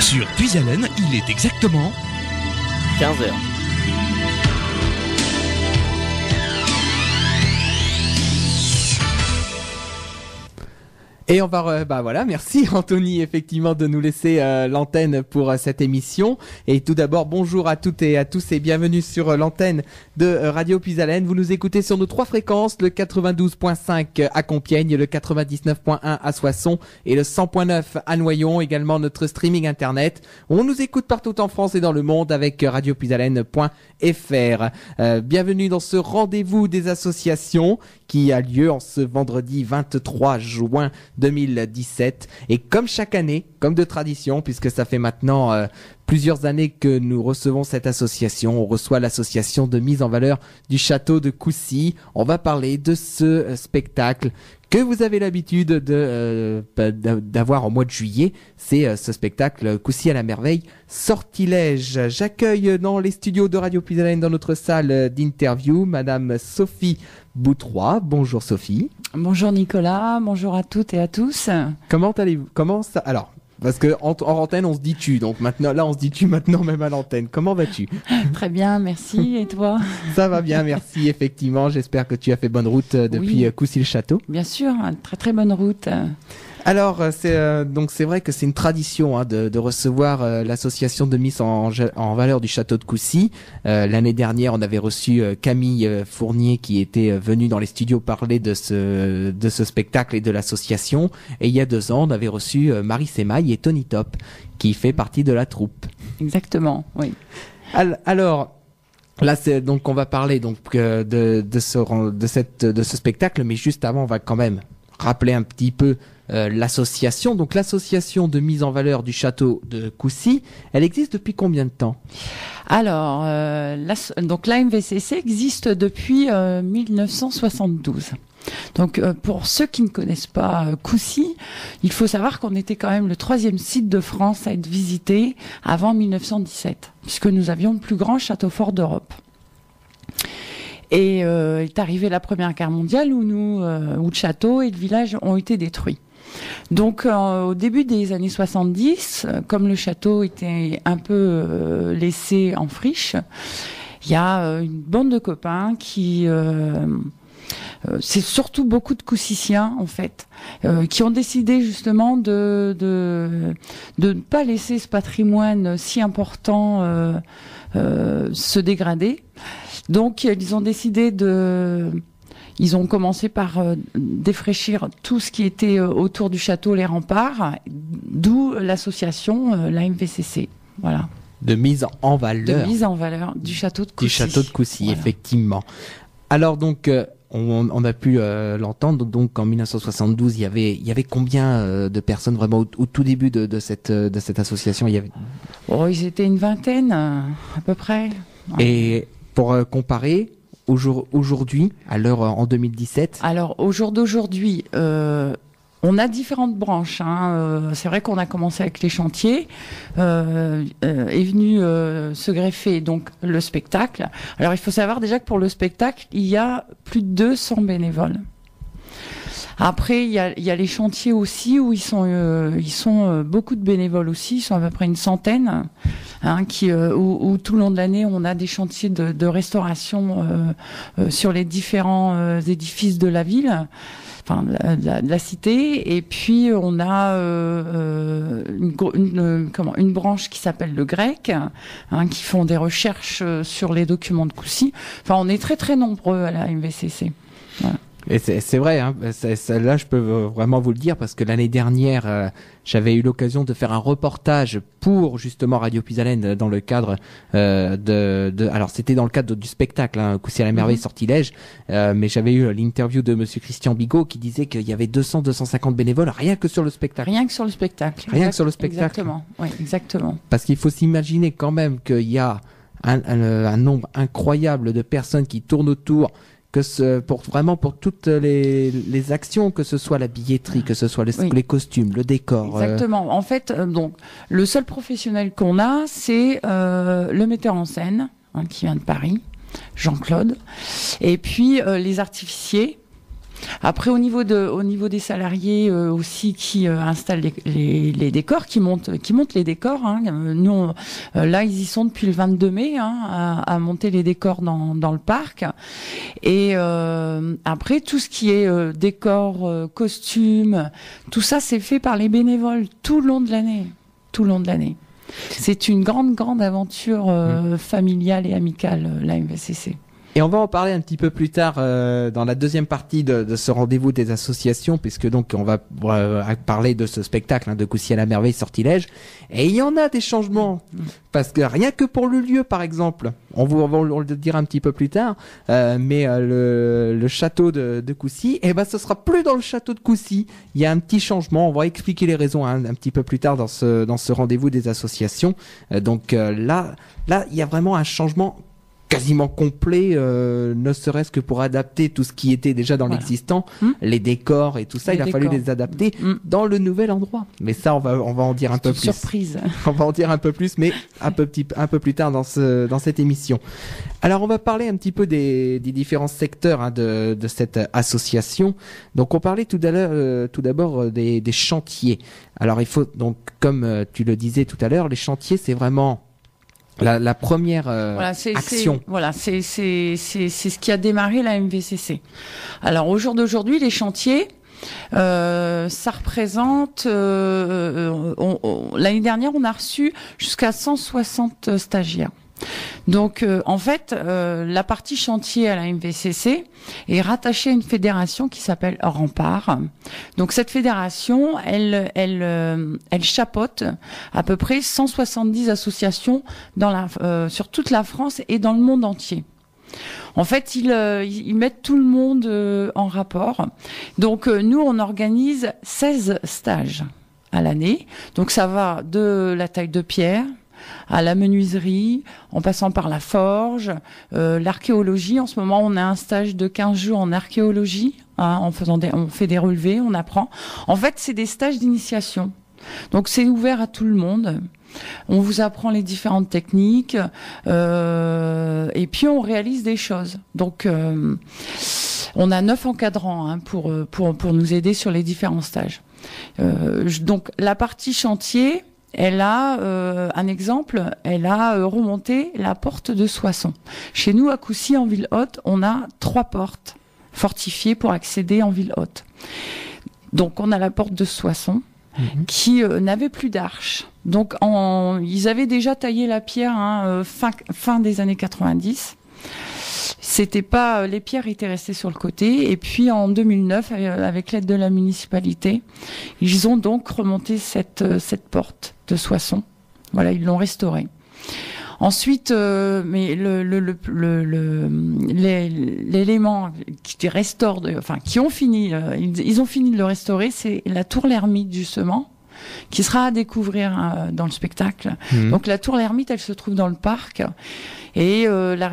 Sur Puisalène, il est exactement 15h. Et on va, voilà, merci Anthony effectivement de nous laisser l'antenne pour cette émission. Et tout d'abord, bonjour à toutes et à tous et bienvenue sur l'antenne de Radio Puisalène. Vous nous écoutez sur nos 3 fréquences, le 92.5 à Compiègne, le 99.1 à Soissons et le 100.9 à Noyon. Également notre streaming internet. On nous écoute partout en France et dans le monde avec radiopuisalène.fr. Bienvenue dans ce rendez-vous des associations qui a lieu en ce vendredi 23 juin 2017. Et comme chaque année, comme de tradition, puisque ça fait maintenant plusieurs années que nous recevons cette association, on reçoit l'association de mise en valeur du château de Coucy. On va parler de ce spectacle que vous avez l'habitude d'avoir au mois de juillet. C'est ce spectacle Coucy à la merveille, Sortilège. J'accueille dans les studios de Radio Puisalène, dans notre salle d'interview, Madame Sophie Boutroy. Bonjour Sophie. Bonjour Nicolas, bonjour à toutes et à tous. Comment allez-vous? Comment ça? Alors, parce que en antenne on se dit tu, donc maintenant là on se dit tu maintenant même à l'antenne. Comment vas-tu? Très bien, merci. Et toi? Ça va bien, merci. Effectivement, j'espère que tu as fait bonne route depuis Coucy-le-Château. Bien sûr, très très bonne route. Alors c'est vrai que c'est une tradition de recevoir l'association de mise en valeur du château de Coucy. L'année dernière, on avait reçu Camille Fournier qui était venue dans les studios parler de ce spectacle et de l'association. Et il y a 2 ans, on avait reçu Marie Semaille et Tony Top qui fait partie de la troupe. Exactement, oui. Alors là, donc on va parler donc de ce spectacle, mais juste avant, on va quand même rappeler un petit peu l'association. Donc l'association de mise en valeur du château de Coucy, elle existe depuis combien de temps? Alors, donc l'AMVCC existe depuis 1972. Donc pour ceux qui ne connaissent pas Coucy, il faut savoir qu'on était quand même le 3e site de France à être visité avant 1917, puisque nous avions le plus grand château fort d'Europe. Et est arrivée la Première Guerre mondiale où le château et le village ont été détruits. Donc au début des années 70, comme le château était un peu laissé en friche, il y a une bande de copains qui... c'est surtout beaucoup de Coucyciens en fait, qui ont décidé justement de ne pas laisser ce patrimoine si important se dégrader. Donc ils ont décidé ils ont commencé par défraîchir tout ce qui était autour du château, les remparts, d'où l'association, l'AMVCC. Voilà. De mise en valeur. De mise en valeur du château de Coucy. Du château de Coucy, voilà. Effectivement. Alors donc, on a pu l'entendre. Donc en 1972, il y avait combien de personnes vraiment au tout début de cette association? Il y avait... ils étaient une vingtaine à peu près. Et pour comparer, aujourd'hui, à l'heure en 2017. Alors au jour d'aujourd'hui, on a différentes branches. C'est vrai qu'on a commencé avec les chantiers. Est venu se greffer donc le spectacle. Alors il faut savoir déjà que pour le spectacle, il y a plus de 200 bénévoles. Après, il y a les chantiers aussi où ils sont beaucoup de bénévoles aussi. Ils sont à peu près une centaine, où tout le long de l'année on a des chantiers de restauration sur les différents édifices de la ville. Enfin, de la cité, et puis on a une branche qui s'appelle le grec, qui font des recherches sur les documents de Coucy. Enfin, on est très très nombreux à la MVCC. Voilà. Et c'est vrai, là je peux vraiment vous le dire parce que l'année dernière j'avais eu l'occasion de faire un reportage pour justement Radio Puisalène dans le cadre alors c'était dans le cadre du spectacle Coucy à la merveille Sortilège, mais j'avais eu l'interview de Monsieur Christian Bigot qui disait qu'il y avait 200-250 bénévoles rien que sur le spectacle. Rien que sur le spectacle. Rien que sur le spectacle. Exactement. Oui, exactement. Parce qu'il faut s'imaginer quand même qu'il y a un nombre incroyable de personnes qui tournent autour. Pour toutes les actions, que ce soit la billetterie, que ce soit les costumes, le décor. Exactement. En fait, donc le seul professionnel qu'on a, c'est le metteur en scène qui vient de Paris, Jean-Claude, et puis les artificiers Après, au niveau des salariés aussi qui installent les décors, qui montent les décors. Hein. Nous, là, ils y sont depuis le 22 mai à monter les décors dans le parc. Et après, tout ce qui est décor, costumes, tout ça, c'est fait par les bénévoles tout le long de l'année. Tout le long de l'année. C'est une grande aventure familiale et amicale, la MVCC. Et on va en parler un petit peu plus tard dans la deuxième partie de ce rendez-vous des associations, puisque donc on va parler de ce spectacle de Coucy à la merveille sortilège. Et il y en a des changements, parce que rien que pour le lieu, par exemple, on va le dire un petit peu plus tard, mais le château de Coucy, ce sera plus dans le château de Coucy. Il y a un petit changement. On va expliquer les raisons un petit peu plus tard dans ce rendez-vous des associations. Donc là, il y a vraiment un changement quasiment complet, ne serait-ce que pour adapter tout ce qui était déjà dans l'existant, les décors et tout ça, il a fallu les adapter dans le nouvel endroit. Mais ça, on va en dire un peu plus. Surprise. On va en dire un peu plus, mais un peu plus tard dans cette émission. Alors, on va parler un petit peu des différents secteurs de cette association. Donc, on parlait tout d'abord des chantiers. Alors, il faut donc, comme tu le disais tout à l'heure, les chantiers, c'est vraiment la première action. C'est ce qui a démarré la MVCC. Alors au jour d'aujourd'hui, les chantiers, ça représente. L'année dernière, on a reçu jusqu'à 160 stagiaires. Donc, en fait, la partie chantier à la MVCC est rattachée à une fédération qui s'appelle Rempart. Donc, cette fédération, elle chapeaute à peu près 170 associations sur toute la France et dans le monde entier. En fait, ils mettent tout le monde en rapport. Donc, nous, on organise 16 stages à l'année. Donc, ça va de la taille de pierre à la menuiserie, en passant par la forge, l'archéologie. En ce moment, on a un stage de 15 jours en archéologie. On fait des relevés, on apprend. En fait, c'est des stages d'initiation. Donc, c'est ouvert à tout le monde. On vous apprend les différentes techniques et puis on réalise des choses. Donc, on a 9 encadrants pour nous aider sur les différents stages. Donc, la partie chantier, elle a un exemple, elle a remonté la porte de Soissons. Chez nous, à Coucy, en Ville-Haute, on a 3 portes fortifiées pour accéder en Ville-Haute. Donc, on a la porte de Soissons qui n'avait plus d'arche. Donc, ils avaient déjà taillé la pierre fin des années 90. C'était pas, les pierres étaient restées sur le côté. Et puis en 2009, avec l'aide de la municipalité, ils ont donc remonté cette porte de Soissons. Voilà, ils l'ont restaurée. Ensuite, mais l'élément qui restaure, qui ont fini, ils ont fini de le restaurer, c'est la tour l'ermite justement, qui sera à découvrir dans le spectacle. Donc la tour l'ermite, elle se trouve dans le parc. Et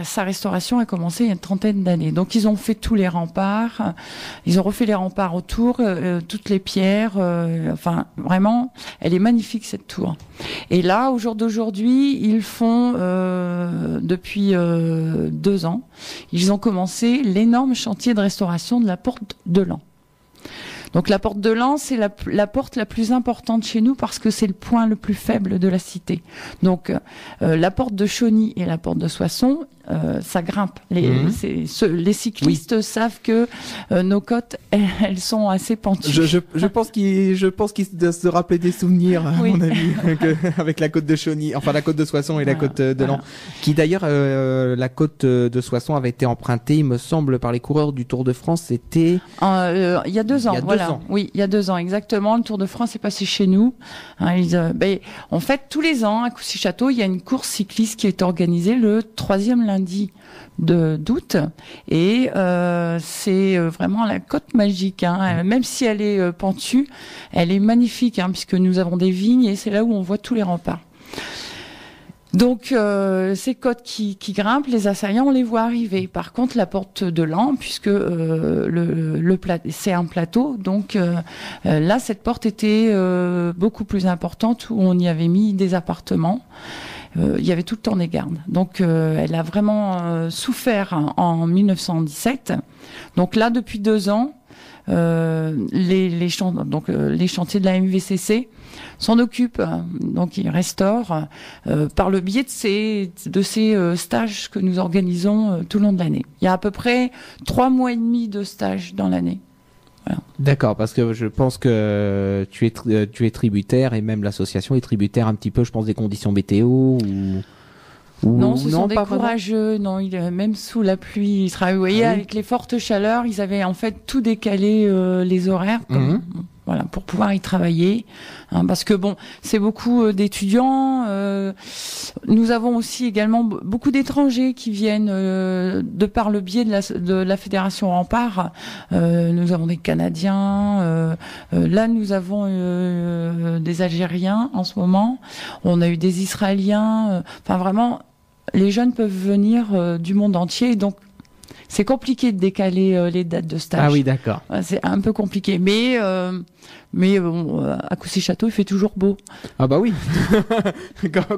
sa restauration a commencé il y a une trentaine d'années. Donc ils ont fait tous les remparts, ils ont refait les remparts autour, toutes les pierres. Vraiment, elle est magnifique cette tour. Et là, au jour d'aujourd'hui, ils font depuis 2 ans, ils ont commencé l'énorme chantier de restauration de la porte de l'An. Donc la porte de l'An, c'est la porte la plus importante chez nous parce que c'est le point le plus faible de la cité. Donc la porte de Chauny et la porte de Soissons, ça grimpe. Les cyclistes savent que nos côtes, elles sont assez pentues. Je pense qu'ils doivent se rappeler des souvenirs, à mon avis, avec la côte de Chauny, enfin la côte de Soissons et la côte de l'An. Qui d'ailleurs, la côte de Soissons avait été empruntée, il me semble, par les coureurs du Tour de France. C'était il y a 2 ans. Voilà. Oui, il y a 2 ans exactement. Le Tour de France est passé chez nous. En fait, tous les ans à Coucy-Château, il y a une course cycliste qui est organisée le 3e lundi d'août et c'est vraiment la côte magique. Même si elle est pentue, elle est magnifique puisque nous avons des vignes et c'est là où on voit tous les remparts. Donc ces côtes qui grimpent, les assaillants, on les voit arriver. Par contre, la porte de l'An, puisque c'est un plateau, donc là cette porte était beaucoup plus importante où on y avait mis des appartements. Il y avait tout le temps des gardes. Donc elle a vraiment souffert en 1917. Donc là, depuis 2 ans, les chantiers de la MVCC s'en occupent, donc ils restaurent par le biais de ces stages que nous organisons tout le long de l'année. Il y a à peu près 3 mois et demi de stages dans l'année. Voilà. D'accord, parce que je pense que tu es tributaire, et même l'association est tributaire un petit peu, je pense, des conditions météo non, ce sont des pas courageux. Non, même sous la pluie, ils travaillent. Vous voyez, avec les fortes chaleurs, ils avaient en fait tout décalé les horaires. Voilà, pour pouvoir y travailler, parce que bon, c'est beaucoup d'étudiants. Nous avons aussi également beaucoup d'étrangers qui viennent de par le biais de la fédération Rempart. Nous avons des Canadiens. Là, nous avons des Algériens en ce moment. On a eu des Israéliens. Enfin, vraiment, les jeunes peuvent venir du monde entier. Donc, c'est compliqué de décaler les dates de stage. Ah oui, d'accord. C'est un peu compliqué, mais bon, à Coucy-Château, il fait toujours beau. Ah bah oui,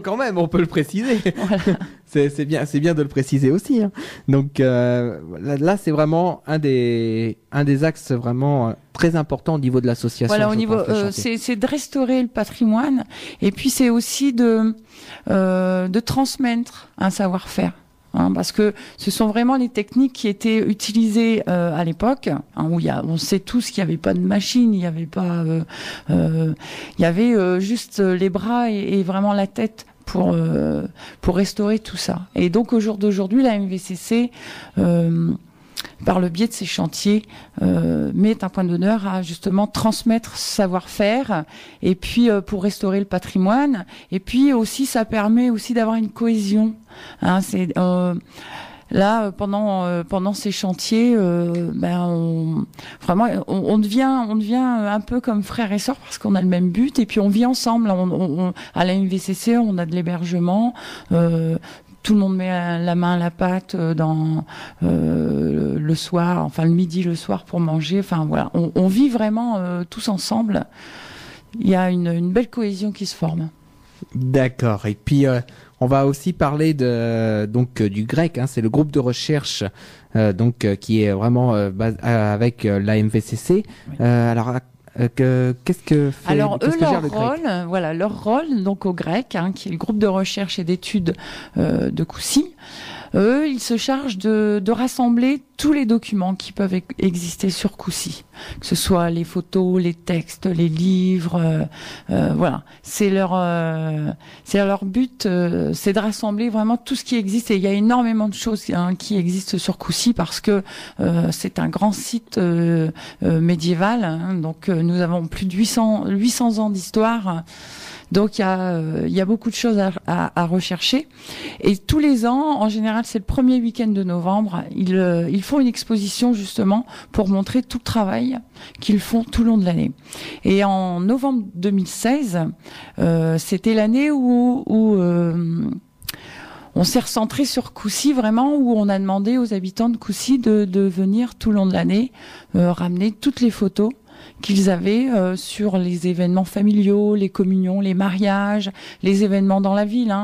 quand même, on peut le préciser. Voilà. C'est bien de le préciser aussi. Hein. Donc là, c'est vraiment un des axes vraiment très importants au niveau de l'association. Voilà, au niveau, c'est de restaurer le patrimoine, et puis c'est aussi de transmettre un savoir-faire. Parce que ce sont vraiment les techniques qui étaient utilisées à l'époque, où on sait tous qu'il n'y avait pas de machine, il n'y avait pas, il y avait juste les bras et vraiment la tête pour restaurer tout ça. Et donc au jour d'aujourd'hui, la MVCC par le biais de ces chantiers, met un point d'honneur à justement transmettre ce savoir-faire, et puis pour restaurer le patrimoine, et puis aussi ça permet aussi d'avoir une cohésion. Là, pendant ces chantiers, on devient un peu comme frères et sœurs, parce qu'on a le même but, et puis on vit ensemble. À la MVCC, on a de l'hébergement. Tout le monde met la main à la pâte le soir, enfin le midi, le soir pour manger. Enfin voilà, on vit vraiment tous ensemble. Il y a une belle cohésion qui se forme. D'accord. Et puis on va aussi parler du GREC. Hein, c'est le groupe de recherche qui est vraiment avec la MVCC. Oui. Alors qu'est-ce que fait Alors eux, leur rôle, donc au GREC, qui est le groupe de recherche et d'études de Coucy, eux, ils se chargent de rassembler tous les documents qui peuvent exister sur Coucy, que ce soit les photos, les textes, les livres, voilà. C'est leur but, c'est de rassembler vraiment tout ce qui existe. Et il y a énormément de choses qui existent sur Coucy, parce que c'est un grand site médiéval. Donc nous avons plus de 800 ans d'histoire. Donc il y a beaucoup de choses à rechercher. Et tous les ans, en général, c'est le premier week-end de novembre, ils font une exposition justement pour montrer tout le travail qu'ils font tout le long de l'année. Et en novembre 2016, c'était l'année où on s'est recentré sur Coucy, vraiment, où on a demandé aux habitants de Coucy de venir tout le long de l'année ramener toutes les photos qu'ils avaient sur les événements familiaux, les communions, les mariages, les événements dans la ville,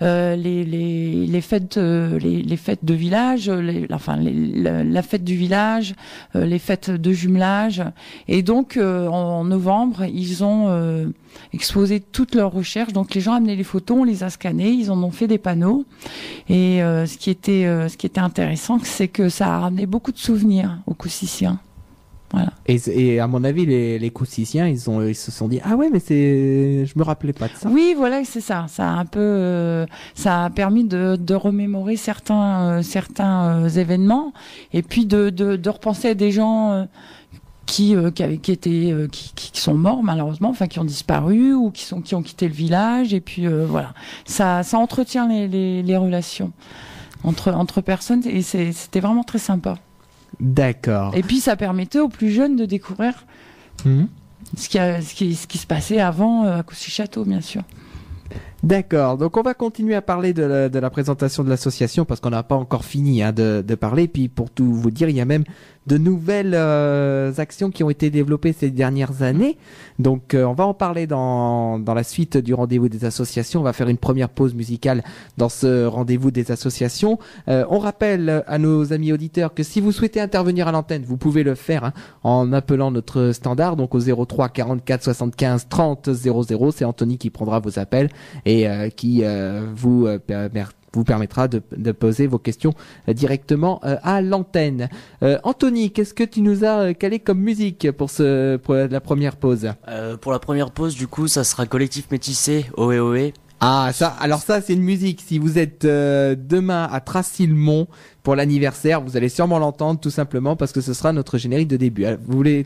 les fêtes de village, la fête du village, les fêtes de jumelage. Et donc en novembre, ils ont exposé toutes leurs recherches. Donc les gens amenaient les photos, on les a scannés, ils en ont fait des panneaux. Et ce qui était intéressant, c'est que ça a ramené beaucoup de souvenirs aux Coucyciens. Voilà. Et à mon avis, les Coucyciens, ils se sont dit, ah ouais, mais je me rappelais pas de ça. Oui, voilà, c'est ça. Ça a permis de remémorer certains événements, et puis de repenser à des gens qui sont morts malheureusement, enfin qui ont disparu, ou qui ont quitté le village. Et puis voilà, ça entretient les relations entre personnes, et c'était vraiment très sympa. D'accord. Et puis ça permettait aux plus jeunes de découvrir ce qui se passait avant à Coucy-Château, bien sûr. D'accord, donc on va continuer à parler de la présentation de l'association parce qu'on n'a pas encore fini de parler. Puis pour tout vous dire, il y a même de nouvelles actions qui ont été développées ces dernières années. Donc on va en parler dans la suite du rendez-vous des associations. On va faire une première pause musicale dans ce rendez-vous des associations. On rappelle à nos amis auditeurs que si vous souhaitez intervenir à l'antenne, vous pouvez le faire en appelant notre standard, donc au 03 44 75 30 00. C'est Anthony qui prendra vos appels et qui vous permettra de poser vos questions directement à l'antenne. Anthony, qu'est-ce que tu nous as calé comme musique pour la première pause? Pour la première pause, du coup, ça sera Collectif Métissé, Ohé Ohé. Ah, alors ça, c'est une musique. Si vous êtes demain à Tracy-le-Mont pour l'anniversaire, vous allez sûrement l'entendre tout simplement parce que ce sera notre générique de début.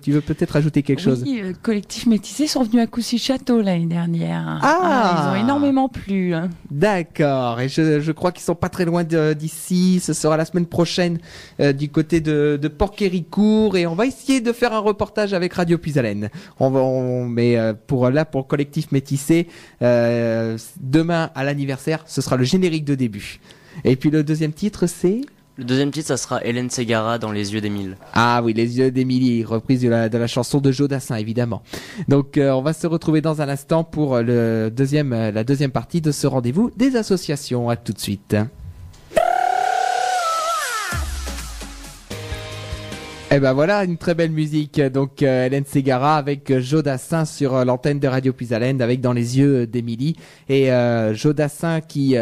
Tu veux peut-être ajouter quelque chose? Oui, Collectif Métissé sont venus à Coucy-Château l'année dernière. Ah, ils ont énormément plu. D'accord. Et je crois qu'ils sont pas très loin d'ici. Ce sera la semaine prochaine du côté de Port-Quéricourt et on va essayer de faire un reportage avec Radio Puisalène. Mais pour Collectif Métissé, demain à l'anniversaire, ce sera le générique de début. Et puis le deuxième titre, c'est? Le deuxième titre, ça sera Hélène Ségara dans Les yeux d'Émile. Ah oui, Les yeux d'Émilie, reprise de la chanson de Joe Dassin, évidemment. Donc on va se retrouver dans un instant pour la deuxième partie de ce rendez-vous des associations. À tout de suite. Et ben voilà, une très belle musique. Donc Hélène Ségara avec Joe Dassin sur l'antenne de Radio Puisalène avec Dans les yeux d'Émilie. Et Joe Dassin qui...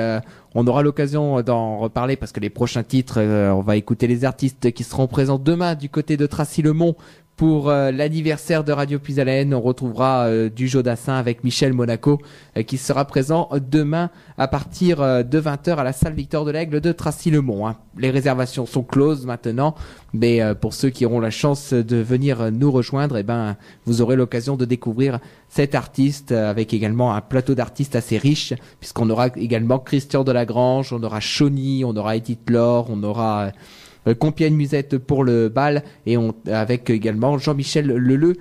on aura l'occasion d'en reparler parce que les prochains titres, on va écouter les artistes qui seront présents demain du côté de Tracy-le-Mont pour l'anniversaire de Radio Puisalène. On retrouvera du Joe Dassin avec Michel Monaco qui sera présent demain à partir de 20h à la salle Victor de l'Aigle de Tracy-le-Mont. Les réservations sont closes maintenant, mais pour ceux qui auront la chance de venir nous rejoindre, vous aurez l'occasion de découvrir cet artiste avec également un plateau d'artistes assez riche puisqu'on aura également Christian Delagrange, on aura Chauny, on aura Edith Laure, on aura Compiègne Musette pour le bal et avec également Jean-Michel Leleu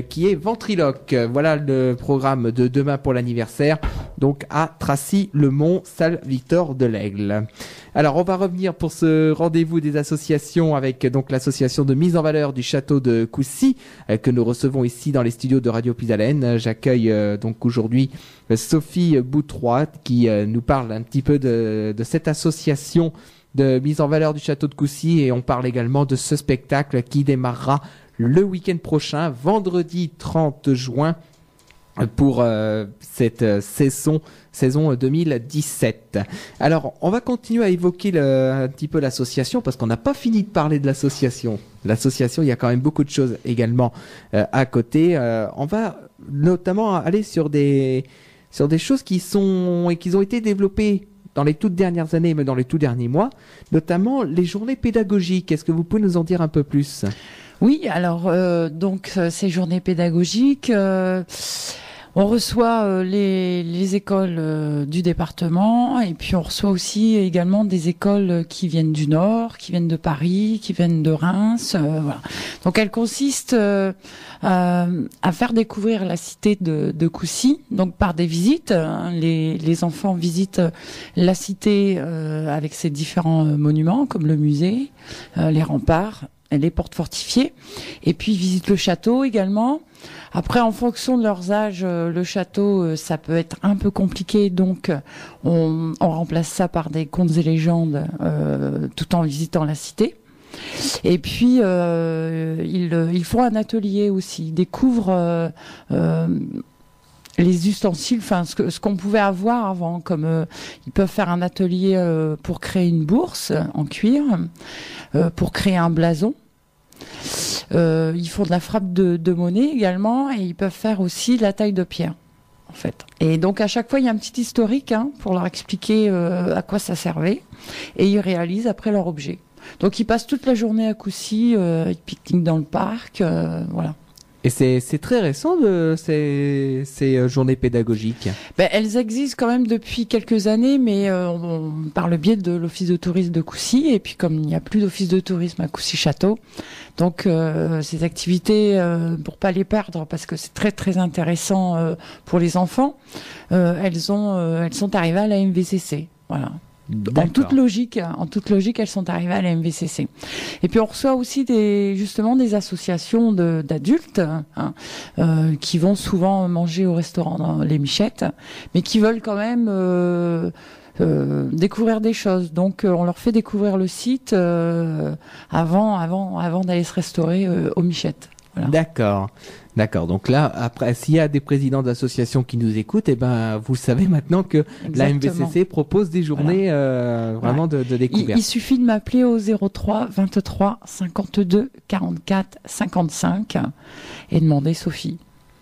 qui est ventriloque. Voilà le programme de demain pour l'anniversaire, donc à Tracy-le-Mont, salle Victor de l'Aigle. Alors on va revenir pour ce rendez-vous des associations avec donc l'association de mise en valeur du château de Coucy que nous recevons ici dans les studios de Radio Puisalène. J'accueille donc aujourd'hui Sophie Boutroy qui nous parle un petit peu de cette association de mise en valeur du château de Coucy et on parle également de ce spectacle qui démarrera le week-end prochain, vendredi 30 juin pour cette saison 2017. Alors, on va continuer à évoquer un petit peu l'association parce qu'on n'a pas fini de parler de l'association. L'association, il y a quand même beaucoup de choses également à côté. On va notamment aller sur des choses qui ont été développées dans les toutes dernières années, mais dans les tout derniers mois, notamment les journées pédagogiques. Est-ce que vous pouvez nous en dire un peu plus? Oui, alors ces journées pédagogiques, on reçoit les écoles du département et puis on reçoit aussi également des écoles qui viennent du Nord, qui viennent de Paris, qui viennent de Reims. Voilà. Donc elles consistent à faire découvrir la cité de Coucy, donc par des visites. Les enfants visitent la cité avec ses différents monuments comme le musée, les remparts, les portes fortifiées, et puis ils visitent le château également. Après, en fonction de leurs âges, le château, ça peut être un peu compliqué, donc on remplace ça par des contes et légendes tout en visitant la cité. Et puis, ils font un atelier aussi, ils découvrent les ustensiles, enfin ce qu'on pouvait avoir avant, comme ils peuvent faire un atelier pour créer une bourse en cuir, pour créer un blason. Ils font de la frappe de monnaie également et ils peuvent faire aussi de la taille de pierre en fait. Et donc à chaque fois il y a un petit historique pour leur expliquer à quoi ça servait et ils réalisent après leur objet. Donc ils passent toute la journée à Coucy, ils pique-niquent dans le parc, voilà. Et c'est très récent ces journées pédagogiques. Ben, elles existent quand même depuis quelques années, mais par le biais de l'office de tourisme de Coucy. Et puis comme il n'y a plus d'office de tourisme à Coucy-Château, donc ces activités, pour pas les perdre, parce que c'est très très intéressant pour les enfants, elles sont arrivées à la MVCC. Voilà. En toute logique, elles sont arrivées à la MVCC. Et puis on reçoit aussi justement des associations d'adultes qui vont souvent manger au restaurant dans les Michettes, mais qui veulent quand même découvrir des choses. Donc on leur fait découvrir le site avant d'aller se restaurer aux Michettes. Voilà. D'accord. Donc là, après, s'il y a des présidents d'associations qui nous écoutent, eh ben, vous savez maintenant que la MVCC propose des journées vraiment de découverte. Il suffit de m'appeler au 03 23 52 44 55 et demander Sophie.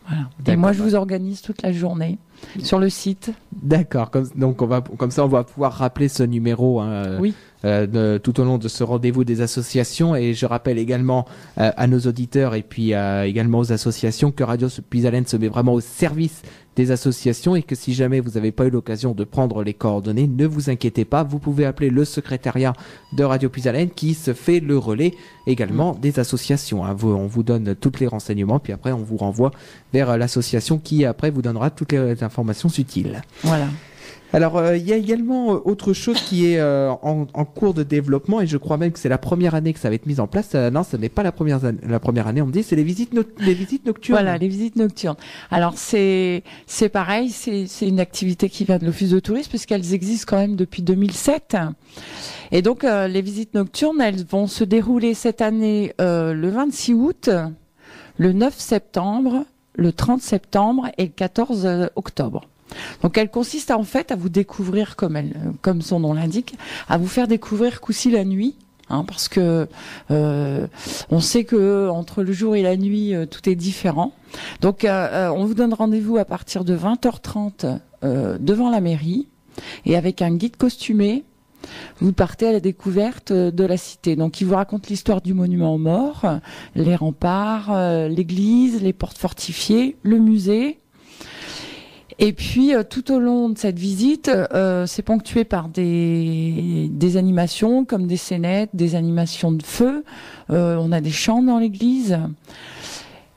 Voilà. Et moi, je vous organise toute la journée sur le site. D'accord. Comme ça, on va pouvoir rappeler ce numéro. Oui. Tout au long de ce rendez-vous des associations, et je rappelle également à nos auditeurs et puis également aux associations que Radio Puisalène se met vraiment au service des associations, et que si jamais vous n'avez pas eu l'occasion de prendre les coordonnées, ne vous inquiétez pas, vous pouvez appeler le secrétariat de Radio Puisalène qui se fait le relais également des associations. On vous donne tous les renseignements, puis après on vous renvoie vers l'association qui après vous donnera toutes les informations utiles. Voilà. Alors, il y a également autre chose qui est en cours de développement, et je crois même que c'est la première année que ça va être mis en place. Non, ce n'est pas la première année, on me dit, c'est les visites nocturnes. Voilà, les visites nocturnes. Alors, c'est pareil, c'est une activité qui vient de l'Office de tourisme, puisqu'elles existent quand même depuis 2007. Et donc, les visites nocturnes, elles vont se dérouler cette année le 26 août, le 9 septembre, le 30 septembre et le 14 octobre. Donc elle consiste en fait à vous découvrir, comme son nom l'indique, à vous faire découvrir Coucy la nuit, parce que on sait que entre le jour et la nuit tout est différent. Donc on vous donne rendez-vous à partir de 20h30 devant la mairie, et avec un guide costumé, vous partez à la découverte de la cité. Donc il vous raconte l'histoire du monument aux morts, les remparts, l'église, les portes fortifiées, le musée. Et puis, tout au long de cette visite, c'est ponctué par des animations comme des scénettes, des animations de feu. On a des chants dans l'église.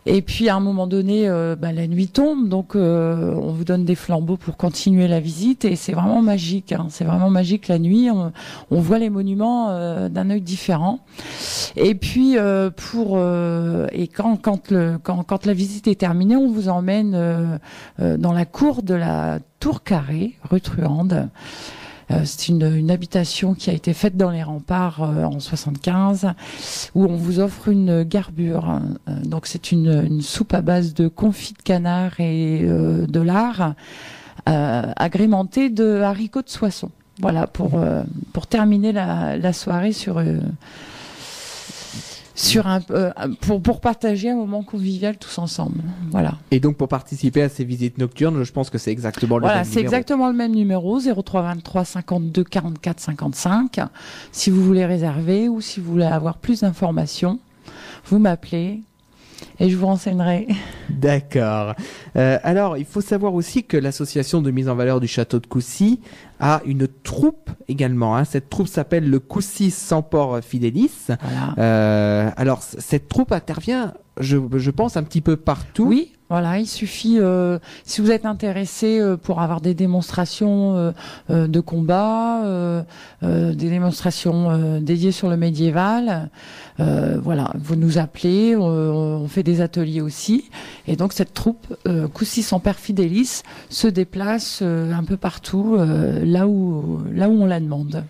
Et puis, à un moment donné, la nuit tombe, donc on vous donne des flambeaux pour continuer la visite. Et c'est vraiment magique. C'est vraiment magique la nuit. On voit les monuments d'un œil différent. Et puis, quand la visite est terminée, on vous emmène dans la cour de la Tour Carrée, rue Truande. C'est une habitation qui a été faite dans les remparts en 75, où on vous offre une garbure. Donc c'est une soupe à base de confit de canard et de lard, agrémentée de haricots de Soissons. Voilà, pour terminer la soirée pour partager un moment convivial tous ensemble. Voilà. Et donc pour participer à ces visites nocturnes, je pense que c'est exactement le même numéro. Voilà, c'est exactement le même numéro, 03 23 52 44 55. Si vous voulez réserver ou si vous voulez avoir plus d'informations, vous m'appelez et je vous renseignerai. D'accord. Alors, il faut savoir aussi que l'association de mise en valeur du château de Coucy a une troupe également. Cette troupe s'appelle le Coucy Sempor Fidelis. Voilà. Alors, cette troupe intervient, je pense, un petit peu partout. Oui. Voilà, il suffit, si vous êtes intéressé pour avoir des démonstrations de combat, des démonstrations dédiées sur le médiéval, voilà, vous nous appelez, on fait des ateliers aussi. Et donc cette troupe, Coucy Sempor Fidelis, se déplace un peu partout, là où on la demande.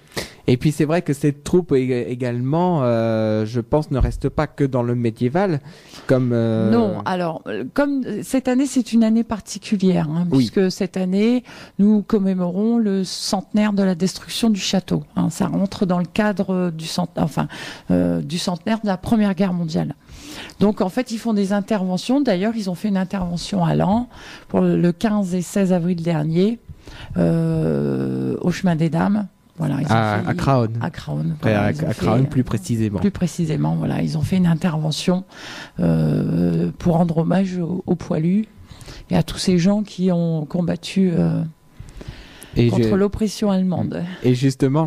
Et puis c'est vrai que cette troupe également, je pense, ne reste pas que dans le médiéval, comme. Non, alors comme cette année c'est une année particulière, puisque cette année nous commémorons le centenaire de la destruction du château. Ça rentre dans le cadre du centenaire de la Première Guerre mondiale. Donc en fait ils font des interventions. D'ailleurs ils ont fait une intervention à Laon pour le 15 et 16 avril dernier au chemin des Dames. Voilà, à Craonne. À Craonne. Voilà, Voilà, à Craonne plus précisément. Plus précisément, voilà, ils ont fait une intervention pour rendre hommage aux poilus et à tous ces gens qui ont combattu contre l'oppression allemande. Et justement,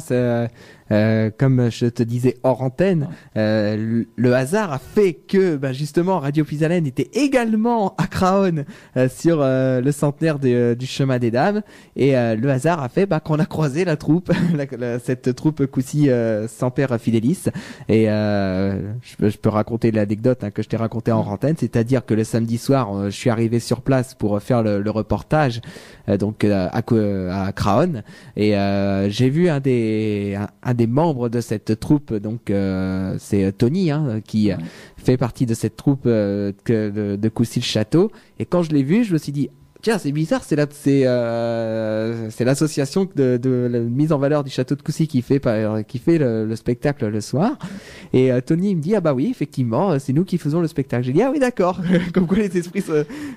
comme je te disais hors antenne, le hasard a fait que justement Radio Puisalène était également à Craonne sur le centenaire du chemin des dames, et le hasard a fait qu'on a croisé la troupe, cette troupe Coucy Semper Fidelis, et je peux raconter l'anecdote que je t'ai racontée en antenne, c'est-à-dire que le samedi soir, je suis arrivé sur place pour faire le reportage donc à Craonne, et j'ai vu un des membres de cette troupe, donc c'est Tony qui fait partie de cette troupe de Coucy-le-Château, et quand je l'ai vu, je me suis dit tiens, c'est bizarre, c'est l'association de la mise en valeur du château de Coucy qui fait le spectacle le soir. Et Tony il me dit ah bah oui, effectivement, c'est nous qui faisons le spectacle. J'ai dit ah oui, d'accord. Comme quoi les esprits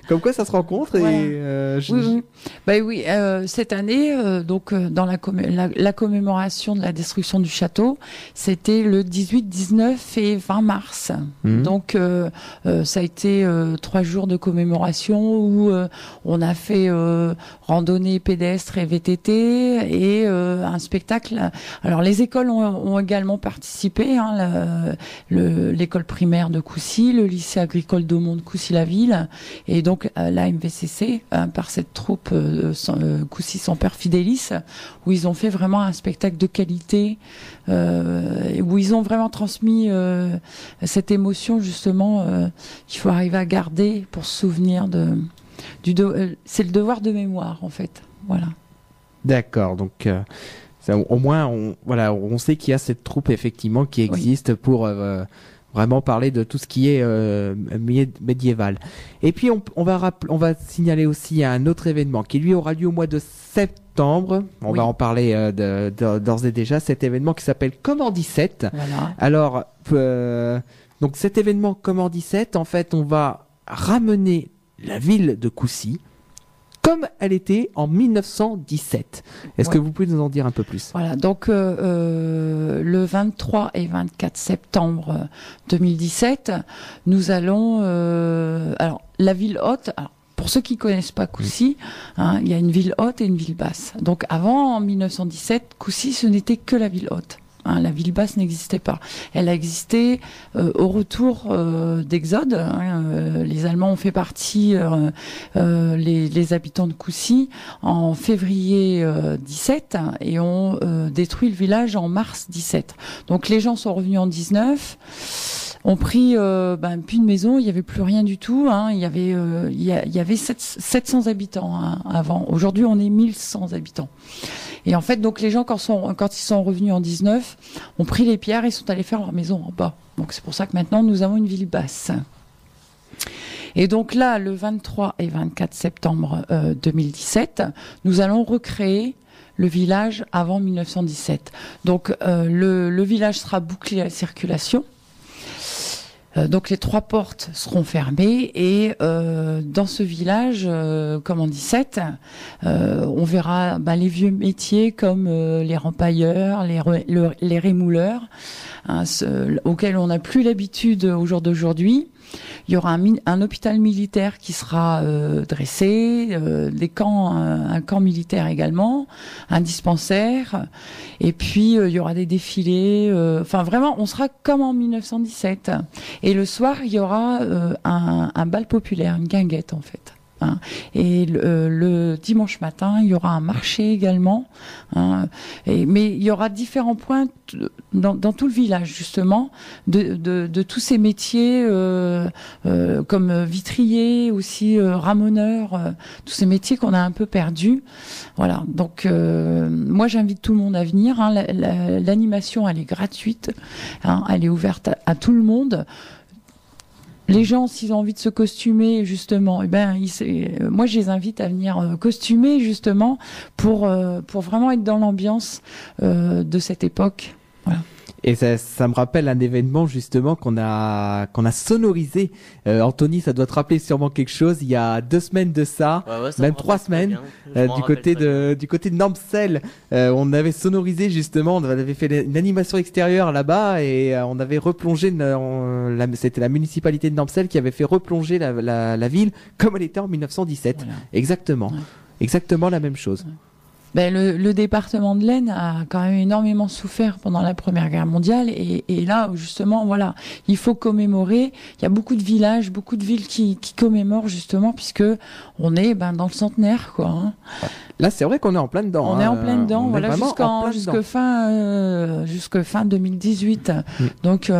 comme quoi ça se rencontre. Voilà. Et oui. Bah oui, cette année donc dans la commémoration de la destruction du château, c'était le 18, 19 et 20 mars. Donc ça a été 3 jours de commémoration où on a fait randonnée pédestre et VTT et un spectacle. Alors les écoles ont également participé, l'école primaire de Coucy, le lycée agricole d'Aumont de Coucy-la-Ville, et donc la MVCC par cette troupe Coucy Semper Fidelis, où ils ont fait vraiment un spectacle de qualité, où ils ont vraiment transmis cette émotion justement qu'il faut arriver à garder pour se souvenir c'est le devoir de mémoire en fait, voilà. D'accord, donc au moins on sait qu'il y a cette troupe effectivement qui existe pour vraiment parler de tout ce qui est médiéval. Et puis on va signaler aussi un autre événement qui lui aura lieu au mois de septembre. On va en parler d'ores et déjà, cet événement qui s'appelle Comment 17. Voilà. Alors donc cet événement Comment 17, en fait on va ramener la ville de Coucy comme elle était en 1917. Est-ce que vous pouvez nous en dire un peu plus ? Voilà, donc le 23 et 24 septembre 2017, nous allons... alors, la ville haute... Alors, pour ceux qui connaissent pas Coucy, il y a une ville haute et une ville basse. Donc avant, en 1917, Coucy, ce n'était que la ville haute. La ville basse n'existait pas. Elle a existé au retour d'Exode. Les Allemands ont fait partie, les habitants de Coucy, en février 17 et ont détruit le village en mars 17. Donc les gens sont revenus en 19. Ont pris plus de maison, il y avait plus rien du tout. Il y avait 700 habitants avant. Aujourd'hui, on est 1100 habitants. Et en fait, donc les gens quand ils sont revenus en 19, ont pris les pierres et sont allés faire leur maison en bas. Donc c'est pour ça que maintenant nous avons une ville basse. Et donc là, le 23 et 24 septembre 2017, nous allons recréer le village avant 1917. Donc le village sera bouclé à la circulation. Donc les 3 portes seront fermées et dans ce village, comme en 17, on verra les vieux métiers comme les rempailleurs, les rémouleurs, auxquels on n'a plus l'habitude au jour d'aujourd'hui. Il y aura un hôpital militaire qui sera dressé, un camp militaire également, un dispensaire, et puis il y aura des défilés. Enfin vraiment, on sera comme en 1917. Et le soir, il y aura un bal populaire, une guinguette en fait. Et le dimanche matin, il y aura un marché également. Mais il y aura différents points dans tout le village, justement, de tous ces métiers, comme vitrier, aussi ramoneur, tous ces métiers qu'on a un peu perdus. Voilà. Donc, moi, j'invite tout le monde à venir. L'animation, elle est gratuite. Elle est ouverte à tout le monde. Les gens, s'ils ont envie de se costumer, justement, moi, je les invite à venir costumer, justement, pour vraiment être dans l'ambiance de cette époque. Voilà. Et ça me rappelle un événement justement qu'on a sonorisé. Anthony, ça doit te rappeler sûrement quelque chose. Il y a 2 semaines de ça, Ouais, même 3 semaines, du côté de Nampsel, on avait sonorisé justement. On avait fait une animation extérieure là-bas et on avait replongé. C'était la municipalité de Nampsel qui avait fait replonger la ville comme elle était en 1917. Voilà. Exactement, Ouais. exactement la même chose. Ouais. Ben, le département de l'Aisne a quand même énormément souffert pendant la Première Guerre mondiale et là justement voilà, il faut commémorer. Il y a beaucoup de villages, beaucoup de villes qui commémorent justement puisque on est dans le centenaire quoi. Hein. Là, c'est vrai qu'on est en plein dedans. On est en plein dedans, voilà, jusque fin 2018. Donc,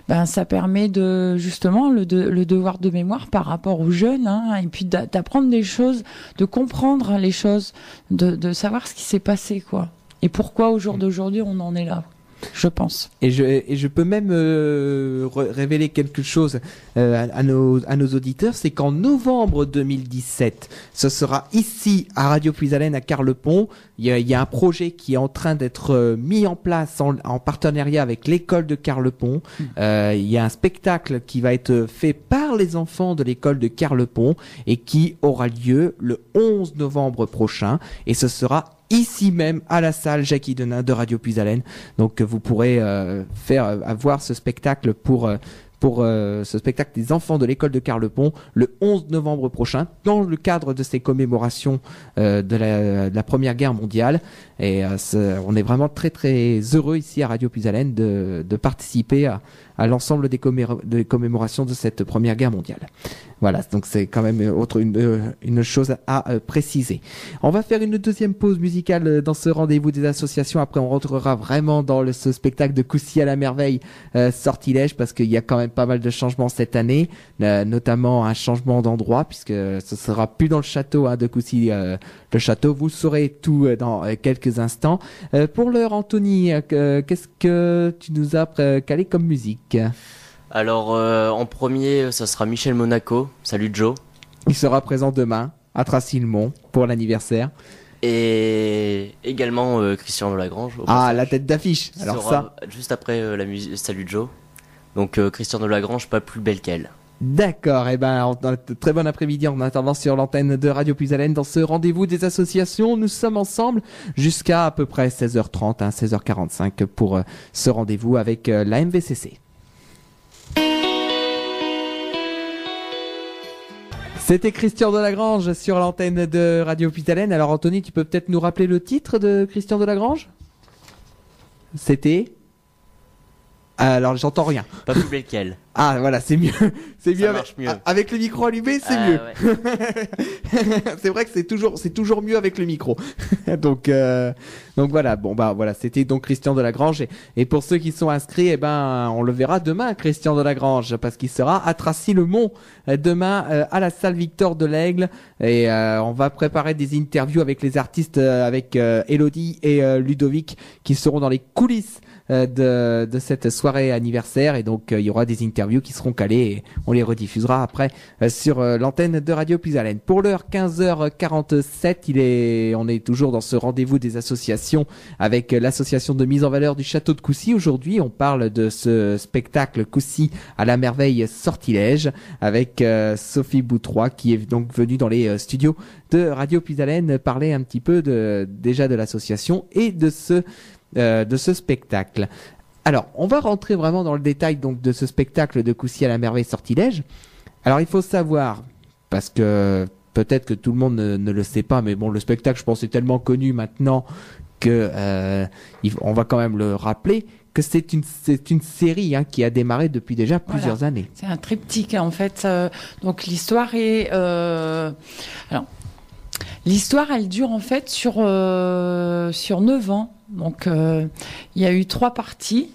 ça permet de justement le devoir de mémoire par rapport aux jeunes, hein, et puis d'apprendre des choses, de comprendre les choses, de savoir ce qui s'est passé, quoi. Et pourquoi au jour d'aujourd'hui on en est là, je pense. Et je peux même révéler quelque chose à nos auditeurs, c'est qu'en novembre 2017, ce sera ici à Radio Puisalène à Carlepont. Il y a un projet qui est en train d'être mis en place en partenariat avec l'école de Carlepont. Il y a un spectacle qui va être fait par les enfants de l'école de Carlepont et qui aura lieu le 11 novembre prochain. Et ce sera ici même à la salle Jackie Denain de Radio Puisalène. Donc vous pourrez avoir ce spectacle pour ce spectacle des enfants de l'école de Carlepont le 11 novembre prochain dans le cadre de ces commémorations de la Première Guerre mondiale. Et on est vraiment très très heureux ici à Radio Puisalène de participer à l'ensemble des commémorations de cette Première Guerre mondiale. Voilà, donc c'est quand même une chose à préciser. On va faire une deuxième pause musicale dans ce rendez-vous des associations. Après, on rentrera vraiment dans ce spectacle de Coucy à la merveille, Sortilège, parce qu'il y a quand même pas mal de changements cette année, notamment un changement d'endroit, puisque ce sera plus dans le château de Coucy. Le château, vous saurez tout dans quelques instants. Pour l'heure, Anthony, qu'est-ce que tu nous as calé comme musique ? Alors, en premier, ça sera Michel Monaco. Salut Joe. Il sera présent demain à Tracy-le-Mont pour l'anniversaire. Et également Christian Delagrange. La tête d'affiche. Qui Alors sera juste après la musique Salut Joe. Donc Christian Delagrange, pas plus belle qu'elle. D'accord, très bon après-midi en attendant sur l'antenne de Radio Puisalène dans ce rendez-vous des associations. Nous sommes ensemble jusqu'à peu près 16h30, 16h45 pour ce rendez-vous avec la MVCC. C'était Christian Delagrange sur l'antenne de Radio Puisalène. Alors Anthony, tu peux peut-être nous rappeler le titre de Christian Delagrange ? C'était... Alors j'entends rien. Pas plus belle qu'elle. Ah voilà, c'est mieux. C'est mieux, mieux. Avec le micro allumé, c'est mieux. Ouais. C'est vrai que c'est toujours mieux avec le micro. donc voilà, voilà, c'était donc Christian Delagrange et pour ceux qui sont inscrits, on le verra demain Christian Delagrange parce qu'il sera à Tracy-le-Mont demain à la salle Victor de l'Aigle et on va préparer des interviews avec les artistes avec Elodie et Ludovic qui seront dans les coulisses de cette soirée anniversaire et donc il y aura des interviews qui seront calées et on les rediffusera après sur l'antenne de Radio Puisalène. Pour l'heure 15h47, on est toujours dans ce rendez-vous des associations avec l'association de mise en valeur du château de Coucy. Aujourd'hui, on parle de ce spectacle Coucy à la merveille Sortilège avec Sophie Boutroy qui est donc venue dans les studios de Radio Puisalène parler un petit peu déjà de l'association et de ce spectacle. Alors, on va rentrer vraiment dans le détail donc de ce spectacle de Coucy à la merveille Sortilège. Alors, il faut savoir, parce que peut-être que tout le monde ne le sait pas, mais bon, le spectacle, je pense, est tellement connu maintenant que on va quand même le rappeler que c'est une série qui a démarré depuis déjà plusieurs années. C'est un triptyque en fait. Donc l'histoire est l'histoire, elle dure en fait sur 9 ans. Donc, il y a eu 3 parties.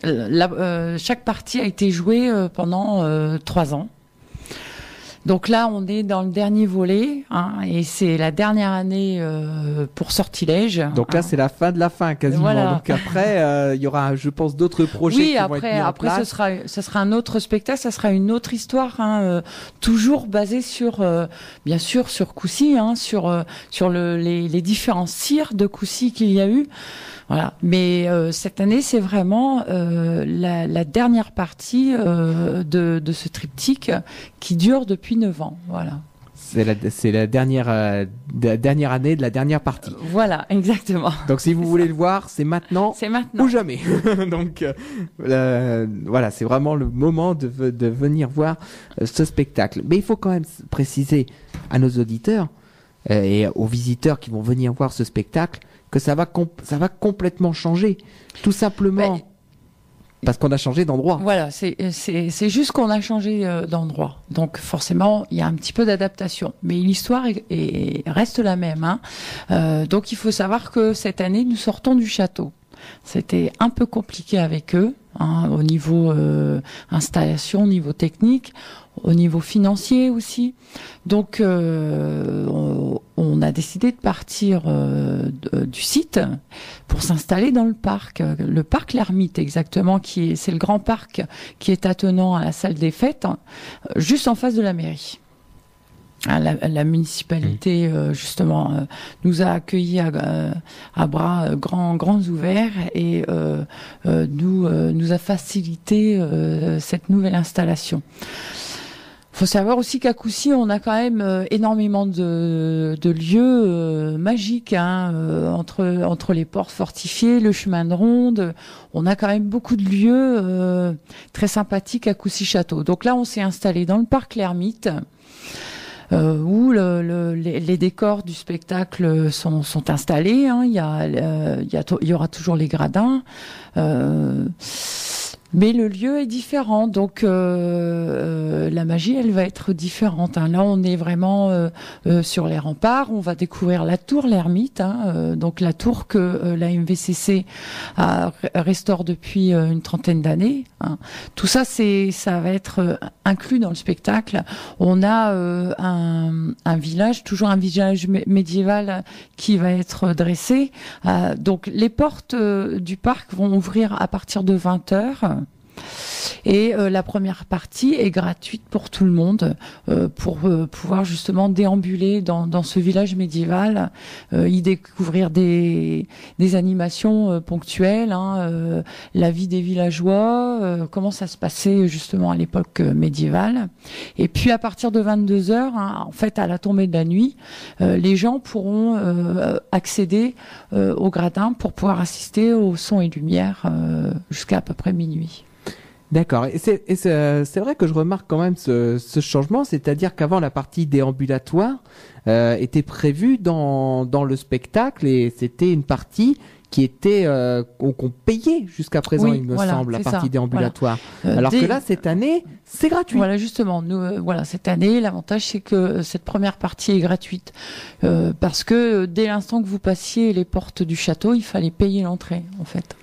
Chaque partie a été jouée pendant 3 ans. Donc là, on est dans le dernier volet, et c'est la dernière année pour Sortilège. Donc là, c'est la fin de la fin quasiment. Voilà. Donc après, il y aura, je pense, d'autres projets qui vont être mis en place. Ce sera un autre spectacle, ça sera une autre histoire, toujours basée sur, bien sûr, sur Coucy, sur les différents cires de Coucy qu'il y a eu. Voilà. Mais cette année, c'est vraiment la dernière partie de ce triptyque qui dure depuis 9 ans. Voilà. C'est la dernière année de la dernière partie. Voilà, exactement. Donc si vous voulez le voir, c'est maintenant. C'est maintenant. Ou jamais. Donc voilà, c'est vraiment le moment de venir voir ce spectacle. Mais il faut quand même préciser à nos auditeurs et aux visiteurs qui vont venir voir ce spectacle que ça va complètement changer. Tout simplement. Parce qu'on a changé d'endroit. Voilà, c'est juste qu'on a changé d'endroit. Donc forcément, il y a un petit peu d'adaptation. Mais l'histoire reste la même. Donc il faut savoir que cette année, nous sortons du château. C'était un peu compliqué avec eux, au niveau installation, au niveau technique, au niveau financier aussi. Donc on a décidé de partir du site pour s'installer dans le parc L'Ermite exactement, c'est le grand parc qui est attenant à la salle des fêtes, juste en face de la mairie. La municipalité justement nous a accueillis à bras grands ouverts et nous a facilité cette nouvelle installation. Faut savoir aussi qu'à Coucy, on a quand même énormément de lieux magiques, entre les portes fortifiées, le chemin de ronde. On a quand même beaucoup de lieux très sympathiques à Coucy-Château. Donc là, on s'est installé dans le parc L'Ermite, où les décors du spectacle sont installés. Il y aura toujours les gradins. Mais le lieu est différent, donc la magie, elle va être différente. Là, on est vraiment sur les remparts. On va découvrir la tour L'Ermite, donc la tour que la MVCC restaure depuis une trentaine d'années. Tout ça, ça va être inclus dans le spectacle. On a un village, toujours un village médiéval qui va être dressé. Donc les portes du parc vont ouvrir à partir de 20h. Et la première partie est gratuite pour tout le monde, pour pouvoir justement déambuler dans ce village médiéval, y découvrir des animations ponctuelles, la vie des villageois, comment ça se passait justement à l'époque médiévale. Et puis à partir de 22h, en fait à la tombée de la nuit, les gens pourront accéder au gradin pour pouvoir assister au son et lumière jusqu'à peu près minuit. D'accord. Et c'est vrai que je remarque quand même ce changement, c'est-à-dire qu'avant la partie déambulatoire était prévue dans le spectacle et c'était une partie qui était qu'on payait jusqu'à présent, il me semble, la partie déambulatoire. Voilà. Alors que là, cette année, c'est gratuit. Voilà, justement. Nous, cette année, l'avantage, c'est que cette première partie est gratuite. Parce que dès l'instant que vous passiez les portes du château, il fallait payer l'entrée, en fait.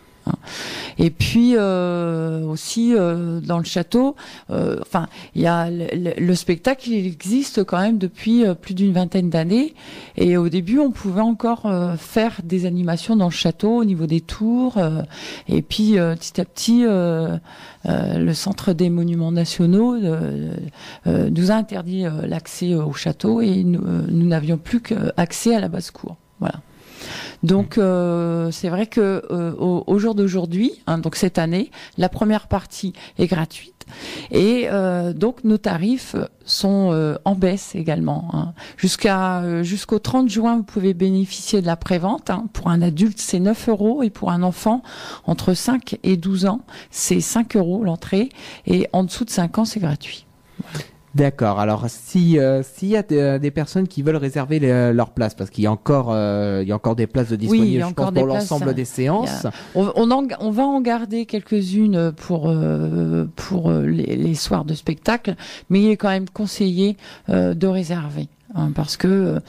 Et puis aussi dans le château, il y a le spectacle, il existe quand même depuis plus d'une vingtaine d'années. Et au début, on pouvait encore faire des animations dans le château au niveau des tours. Et puis petit à petit, le Centre des Monuments Nationaux nous a interdit l'accès au château et nous n'avions plus qu'accès à la basse-cour. Voilà. Donc c'est vrai que au jour d'aujourd'hui, donc cette année, la première partie est gratuite et donc nos tarifs sont en baisse également. Jusqu'au 30 juin, vous pouvez bénéficier de la prévente. Pour un adulte, c'est 9 € et pour un enfant entre 5 et 12 ans, c'est 5 € l'entrée et en dessous de 5 ans, c'est gratuit. Voilà. D'accord. Alors, s'il y a des personnes qui veulent réserver leur place, parce qu'il y a encore des places de disponibles, je pense, pour l'ensemble des séances. On va en garder quelques-unes pour les soirs de spectacle, mais il est quand même conseillé de réserver. hein, parce que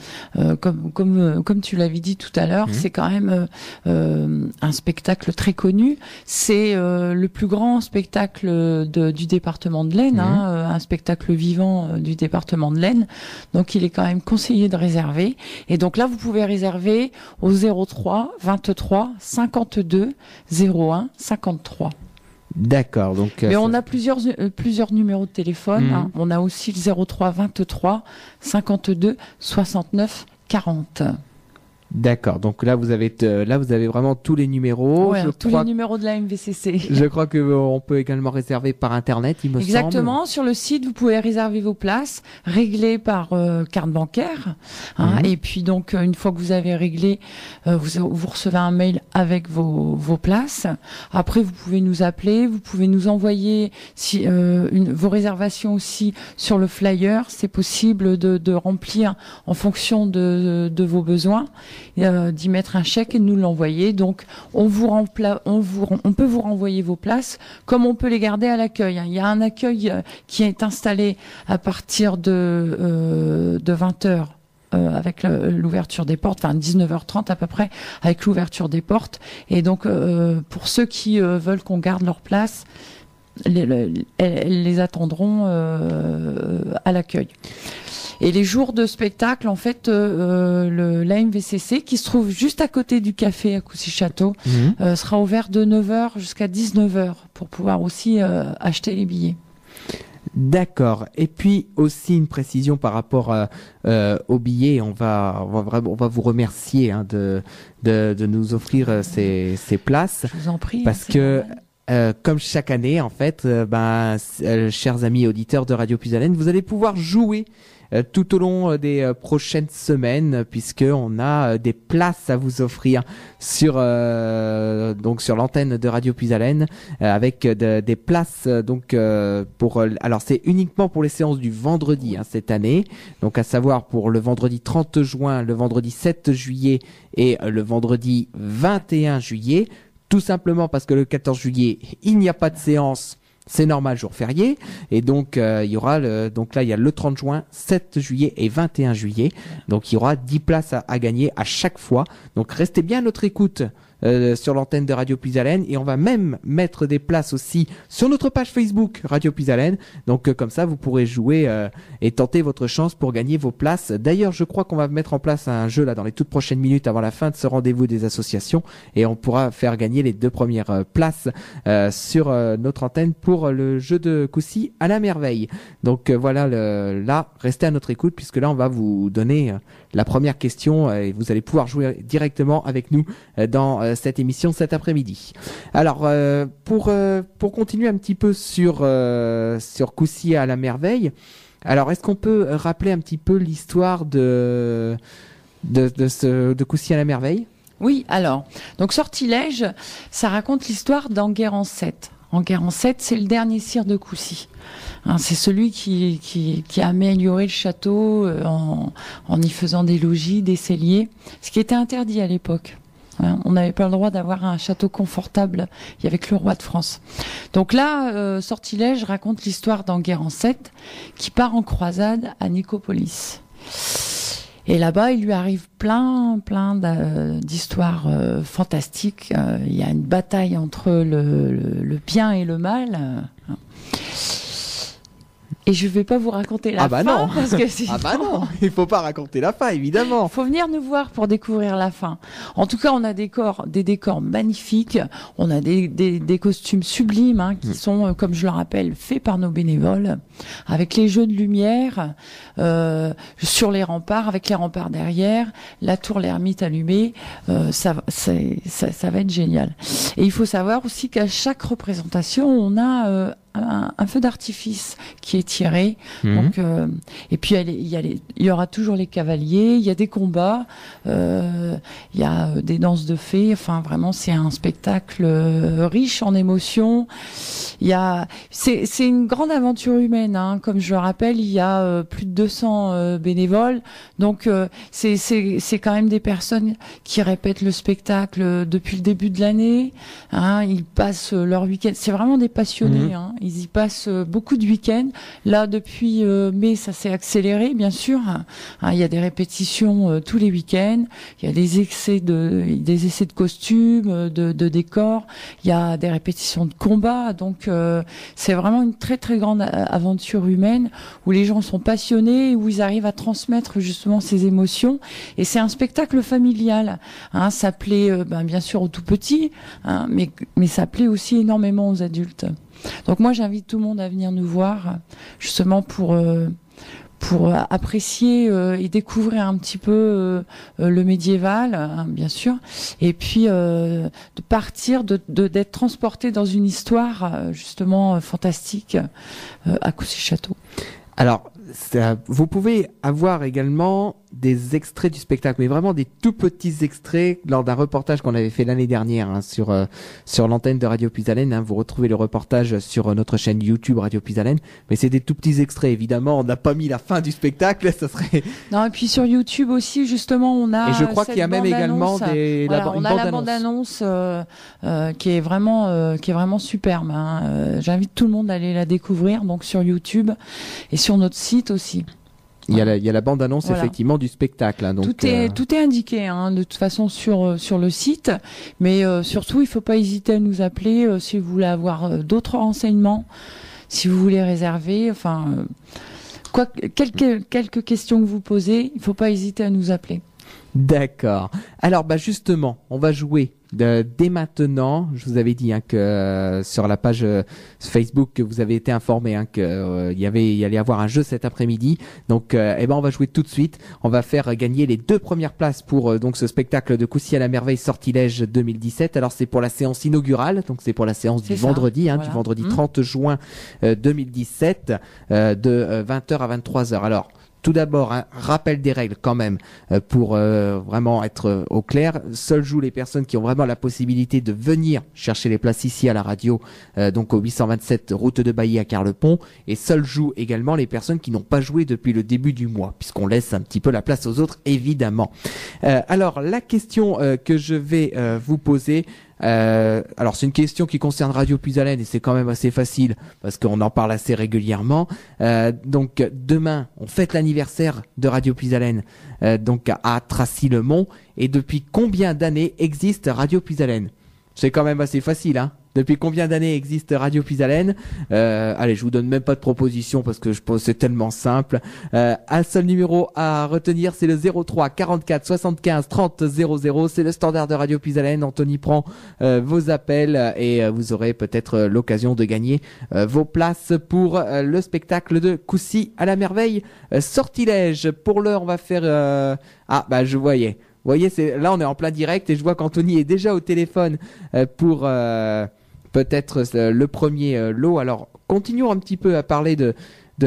comme tu l'avais dit tout à l'heure, c'est quand même un spectacle très connu. C'est le plus grand spectacle du département de l'Aisne, un spectacle vivant du département de l'Aisne. Donc il est quand même conseillé de réserver. Et donc là, vous pouvez réserver au 03 23 52 01 53. D'accord. Donc, mais on a plusieurs numéros de téléphone. Hein. On a aussi le 03 23 52 69 40. D'accord. Donc là, vous avez vraiment tous les numéros. Ouais, tous les numéros de la MVCC. Je crois que on peut également réserver par internet, il me semble. Exactement. Sur le site, vous pouvez réserver vos places, régler par carte bancaire. Hein, et puis donc, une fois que vous avez réglé, vous recevez un mail avec vos places. Après, vous pouvez nous appeler, vous pouvez nous envoyer vos réservations aussi sur le flyer. C'est possible de remplir en fonction de vos besoins. D'y mettre un chèque et de nous l'envoyer. Donc, on peut vous renvoyer vos places comme on peut les garder à l'accueil. Il y a un accueil qui est installé à partir de 20h avec l'ouverture des portes, enfin 19h30 à peu près, avec l'ouverture des portes. Et donc, pour ceux qui veulent qu'on garde leur place, elles les attendront à l'accueil. Et les jours de spectacle, en fait, l'AMVCC, qui se trouve juste à côté du café à Coucy-Château, sera ouvert de 9h jusqu'à 19h pour pouvoir aussi acheter les billets. D'accord. Et puis aussi une précision par rapport aux billets. On va vous remercier de nous offrir ces places. Je vous en prie. Parce que comme chaque année, en fait, chers amis auditeurs de Radio Puisalène, vous allez pouvoir jouer tout au long des prochaines semaines, puisque on a des places à vous offrir sur l'antenne de Radio Puisalène, avec des places alors c'est uniquement pour les séances du vendredi cette année, donc à savoir pour le vendredi 30 juin, le vendredi 7 juillet et le vendredi 21 juillet, tout simplement parce que le 14 juillet il n'y a pas de séance. C'est normal, jour férié. Et donc, il y aura donc là, il y a le 30 juin, 7 juillet et 21 juillet. Donc, il y aura 10 places à gagner à chaque fois. Donc, restez bien à notre écoute sur l'antenne de Radio Puisalène. Et on va même mettre des places aussi sur notre page Facebook Radio Puisalène. Donc, comme ça, vous pourrez jouer et tenter votre chance pour gagner vos places. D'ailleurs, je crois qu'on va mettre en place un jeu là dans les toutes prochaines minutes avant la fin de ce rendez-vous des associations. Et on pourra faire gagner les 2 premières places sur notre antenne pour le jeu de Coucy à la merveille. Donc voilà, là, restez à notre écoute puisque là, on va vous donner la première question et vous allez pouvoir jouer directement avec nous dans cette émission cet après-midi. Alors, pour continuer un petit peu sur Coucy à la merveille, alors est-ce qu'on peut rappeler un petit peu l'histoire de Coucy à la merveille ? Oui, alors, donc Sortilège, ça raconte l'histoire d'Enguerrand-Sept. Enguerrand-Sept, c'est le dernier sire de Coucy. Hein, c'est celui qui a amélioré le château en y faisant des logis, des celliers, ce qui était interdit à l'époque. Hein, on n'avait pas le droit d'avoir un château confortable. Il y avait que le roi de France. Donc là, Sortilège raconte l'histoire d'Enguerrand-Sept qui part en croisade à Nicopolis. Et là-bas, il lui arrive plein d'histoires fantastiques. Il y a une bataille entre le bien et le mal. Et je vais pas vous raconter la fin non. parce que c'est non, il faut pas raconter la fin évidemment. Faut venir nous voir pour découvrir la fin. En tout cas, on a des décors magnifiques, on a des costumes sublimes qui sont, comme je le rappelle, faits par nos bénévoles, avec les jeux de lumière sur les remparts, avec les remparts derrière, la tour l'ermite allumée, ça va être génial. Et il faut savoir aussi qu'à chaque représentation, on a un feu d'artifice qui est tiré. Donc, et puis il y aura toujours les cavaliers, il y a des combats, il y a des danses de fées. Enfin, vraiment, c'est un spectacle riche en émotions. C'est une grande aventure humaine. Hein. Comme je le rappelle, il y a plus de 200 bénévoles. Donc, c'est quand même des personnes qui répètent le spectacle depuis le début de l'année. Hein. Ils passent leur week-end. C'est vraiment des passionnés. Hein. Ils y passent beaucoup de week-ends. Là, depuis mai, ça s'est accéléré, bien sûr. Hein, il y a des répétitions tous les week-ends. Il y a des essais de costumes, de décors. Il y a des répétitions de combats. Donc, c'est vraiment une très, très grande aventure humaine où les gens sont passionnés, où ils arrivent à transmettre justement ces émotions. Et c'est un spectacle familial. Hein, ça plaît, bien sûr, aux tout petits, hein, mais ça plaît aussi énormément aux adultes. Donc moi, j'invite tout le monde à venir nous voir, justement pour apprécier et découvrir un petit peu le médiéval, hein, bien sûr, et puis de partir, d'être transporté dans une histoire justement fantastique à Coucy-Château. Alors, vous pouvez avoir également des extraits du spectacle, mais vraiment des tout petits extraits lors d'un reportage qu'on avait fait l'année dernière, hein, sur l'antenne de Radio Puisalène. Hein. Vous retrouvez le reportage sur notre chaîne YouTube Radio Puisalène, mais c'est des tout petits extraits. Évidemment, on n'a pas mis la fin du spectacle, ça serait. Non, et puis sur YouTube aussi, justement, on a. Et je crois qu'il y a même également la bande-annonce qui est vraiment superbe. Hein. J'invite tout le monde à aller la découvrir, donc sur YouTube et sur notre site aussi. Il y a la bande-annonce, voilà, effectivement, du spectacle. Hein, donc, tout est indiqué, hein, de toute façon sur le site, mais surtout il faut pas hésiter à nous appeler si vous voulez avoir d'autres renseignements, si vous voulez réserver, quelques questions que vous posez, il faut pas hésiter à nous appeler. D'accord. Alors justement, on va jouer dès maintenant. Je vous avais dit, hein, que sur la page Facebook que vous avez été informé, hein, que il y allait avoir un jeu cet après-midi. Donc on va jouer tout de suite. On va faire gagner les 2 premières places pour donc ce spectacle de Coucy à la merveille Sortilège 2017. Alors c'est pour la séance inaugurale, donc c'est pour la séance du vendredi, hein, du vendredi 30 juin 2017 de 20h à 23h. Alors tout d'abord, un rappel des règles quand même, pour vraiment être au clair. Seules jouent les personnes qui ont vraiment la possibilité de venir chercher les places ici à la radio, donc au 827 route de Bailly à Carlepont. Et seules jouent également les personnes qui n'ont pas joué depuis le début du mois, puisqu'on laisse un petit peu la place aux autres, évidemment. Alors, la question que je vais vous poser... alors c'est une question qui concerne Radio Puisalène et c'est quand même assez facile parce qu'on en parle assez régulièrement. Donc demain on fête l'anniversaire de Radio Puisalène, donc à Tracy-le-Mont. Et depuis combien d'années existe Radio Puisalène? C'est quand même assez facile, hein. Depuis combien d'années existe Radio Puisalène? Allez, je vous donne même pas de proposition parce que je pense c'est tellement simple. Un seul numéro à retenir, c'est le 03 44 75 30 00. C'est le standard de Radio Puisalène. Anthony prend vos appels et vous aurez peut-être l'occasion de gagner vos places pour le spectacle de Coucy à la merveille Sortilège. Pour l'heure, on va faire... je voyais. Vous voyez, là on est en plein direct et je vois qu'Anthony est déjà au téléphone pour peut-être le premier lot. Alors continuons un petit peu à parler de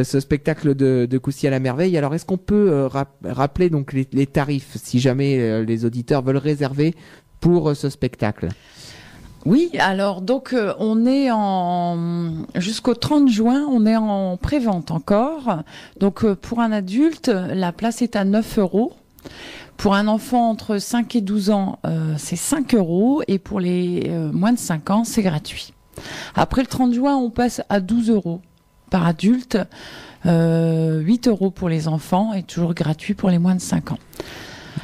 ce spectacle de Coucy à la merveille. Alors est-ce qu'on peut rappeler donc les tarifs si jamais les auditeurs veulent réserver pour ce spectacle? Oui, alors donc on est jusqu'au 30 juin, on est en pré-vente encore. Donc pour un adulte, la place est à 9 €. Pour un enfant entre 5 et 12 ans, c'est 5 €. Et pour les moins de 5 ans, c'est gratuit. Après le 30 juin, on passe à 12 € par adulte, 8 € pour les enfants et toujours gratuit pour les moins de 5 ans.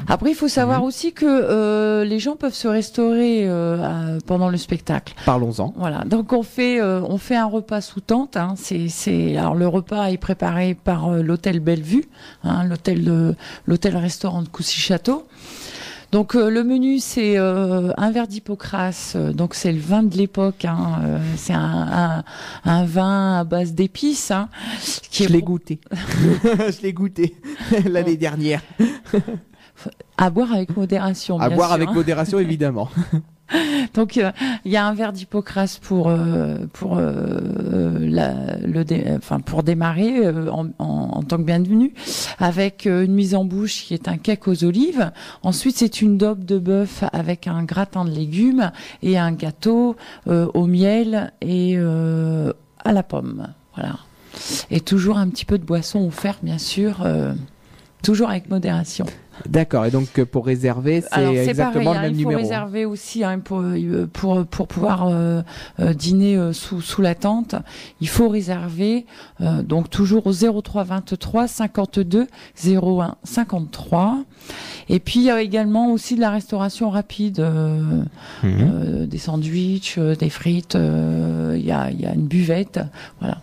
Après, il faut savoir aussi que les gens peuvent se restaurer pendant le spectacle. Parlons-en. Voilà. Donc on fait un repas sous tente. Hein. Alors le repas est préparé par l'hôtel Bellevue, hein, l'hôtel-restaurant de Coucy-Château. Donc le menu, c'est un verre d'Hippocrate, donc c'est le vin de l'époque, hein, c'est un vin à base d'épices. Hein, je l'ai goûté. Je l'ai goûté l'année dernière. À boire avec modération. À bien boire sûr, avec modération, évidemment. Donc il y a un verre d'Hippocrate pour démarrer en tant que bienvenue, avec une mise en bouche qui est un cake aux olives. Ensuite c'est une daube de bœuf avec un gratin de légumes et un gâteau au miel et à la pomme. Voilà. Et toujours un petit peu de boisson offert, bien sûr. toujours avec modération. D'accord. Et donc pour réserver, Alors, c'est c'est exactement pareil, le même il faut numéro. réserver aussi pour pouvoir dîner sous la tente. Il faut réserver donc toujours au 03 23 52 01 53. Et puis il y a également aussi de la restauration rapide, des sandwichs, des frites. Il y a une buvette, voilà.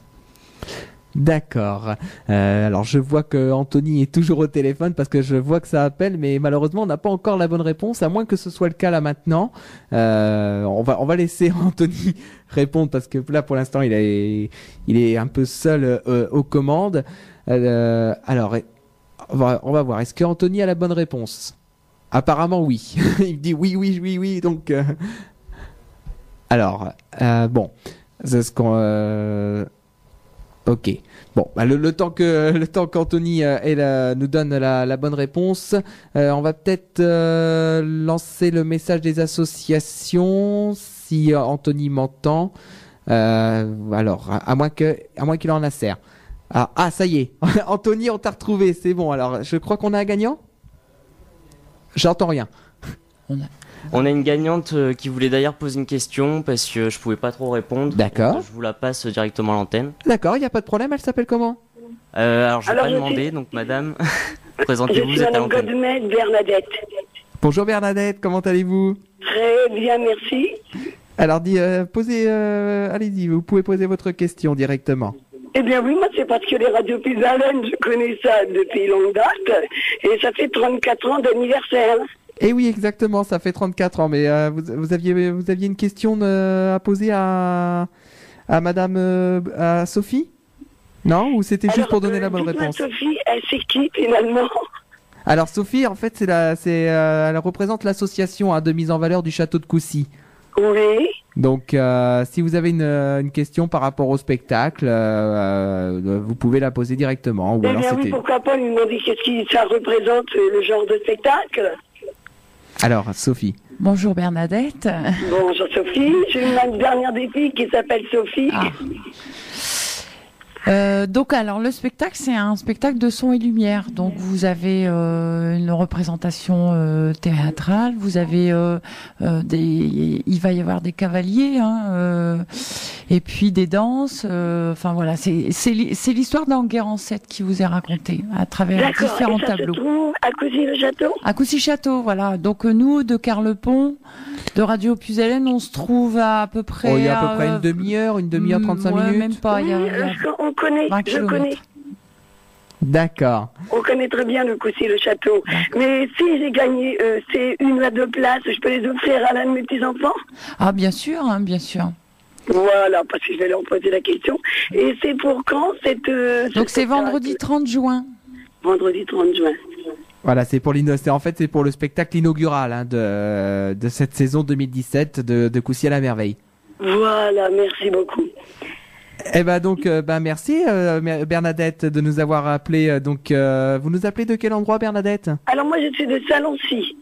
D'accord. Alors je vois que Anthony est toujours au téléphone parce que je vois que ça appelle, mais malheureusement on n'a pas encore la bonne réponse, à moins que ce soit le cas là maintenant. On va laisser Anthony répondre parce que là pour l'instant il est un peu seul aux commandes. Alors on va voir. Est-ce que Anthony a la bonne réponse? Apparemment oui. Il dit oui. Donc alors bon, c'est ce qu'on. Ok. Bon, bah le temps qu'Anthony nous donne la bonne réponse, on va peut-être lancer le message des associations si Anthony m'entend. Alors, à moins qu'il en a serre. Ah, ça y est. Anthony, on t'a retrouvé. C'est bon. Alors, je crois qu'on a un gagnant. J'entends rien. On a une gagnante qui voulait d'ailleurs poser une question parce que je pouvais pas trop répondre. D'accord. Je vous la passe directement à l'antenne. D'accord, il n'y a pas de problème. Elle s'appelle comment? Alors je vais pas demander, donc madame, présentez-vous, vous êtes à l'antenne. Je suis Madame Godmet, Bernadette. Bonjour Bernadette, comment allez-vous? Très bien, merci. Alors allez-y, vous pouvez poser votre question directement. Eh bien oui, moi c'est parce que les radios Pisalène, je connais ça depuis longue date et ça fait 34 ans d'anniversaire. Eh oui, exactement, ça fait 34 ans. Mais vous aviez une question à poser à Madame à Sophie? Non? Ou c'était juste pour donner la bonne réponse? Sophie, elle c'est qui finalement? Alors Sophie, en fait, elle représente l'association de mise en valeur du château de Coucy. Oui. Donc, si vous avez une question par rapport au spectacle, vous pouvez la poser directement. Ou Eh alors bien oui, pourquoi pas lui demander qu'est-ce que ça représente, le genre de spectacle. Alors, Sophie. Bonjour Bernadette. Bonjour Sophie, j'ai une dernière des filles qui s'appelle Sophie. Donc alors le spectacle, c'est un spectacle de son et lumière. Donc vous avez une représentation théâtrale, vous avez il va y avoir des cavaliers, et puis des danses. Enfin voilà, c'est l'histoire d'Enguerrand-Sept qui vous est racontée à travers différents tableaux. Se trouve à Coucy-le-Château. À Coucy-Château, voilà. Donc nous de Carlepont, de Radio Puisalène, on se trouve à peu près. Il y a à peu près une demi-heure, 35 minutes. Même pas. On connaît, je connais. D'accord. On connaît très bien le Coucy-le-Château. Mais si j'ai gagné c'est une à deux places, je peux les offrir à l'un de mes petits-enfants? Ah, bien sûr, bien sûr. Voilà, parce que je vais leur poser la question. Et c'est pour quand Donc c'est vendredi 30 juin. Vendredi 30 juin. Voilà, c'est pour le spectacle inaugural de cette saison 2017 de Coucy à la merveille. Voilà, merci beaucoup. Eh ben donc, merci Bernadette de nous avoir appelé. Donc, vous nous appelez de quel endroit, Bernadette? Alors moi, je suis de Salancy,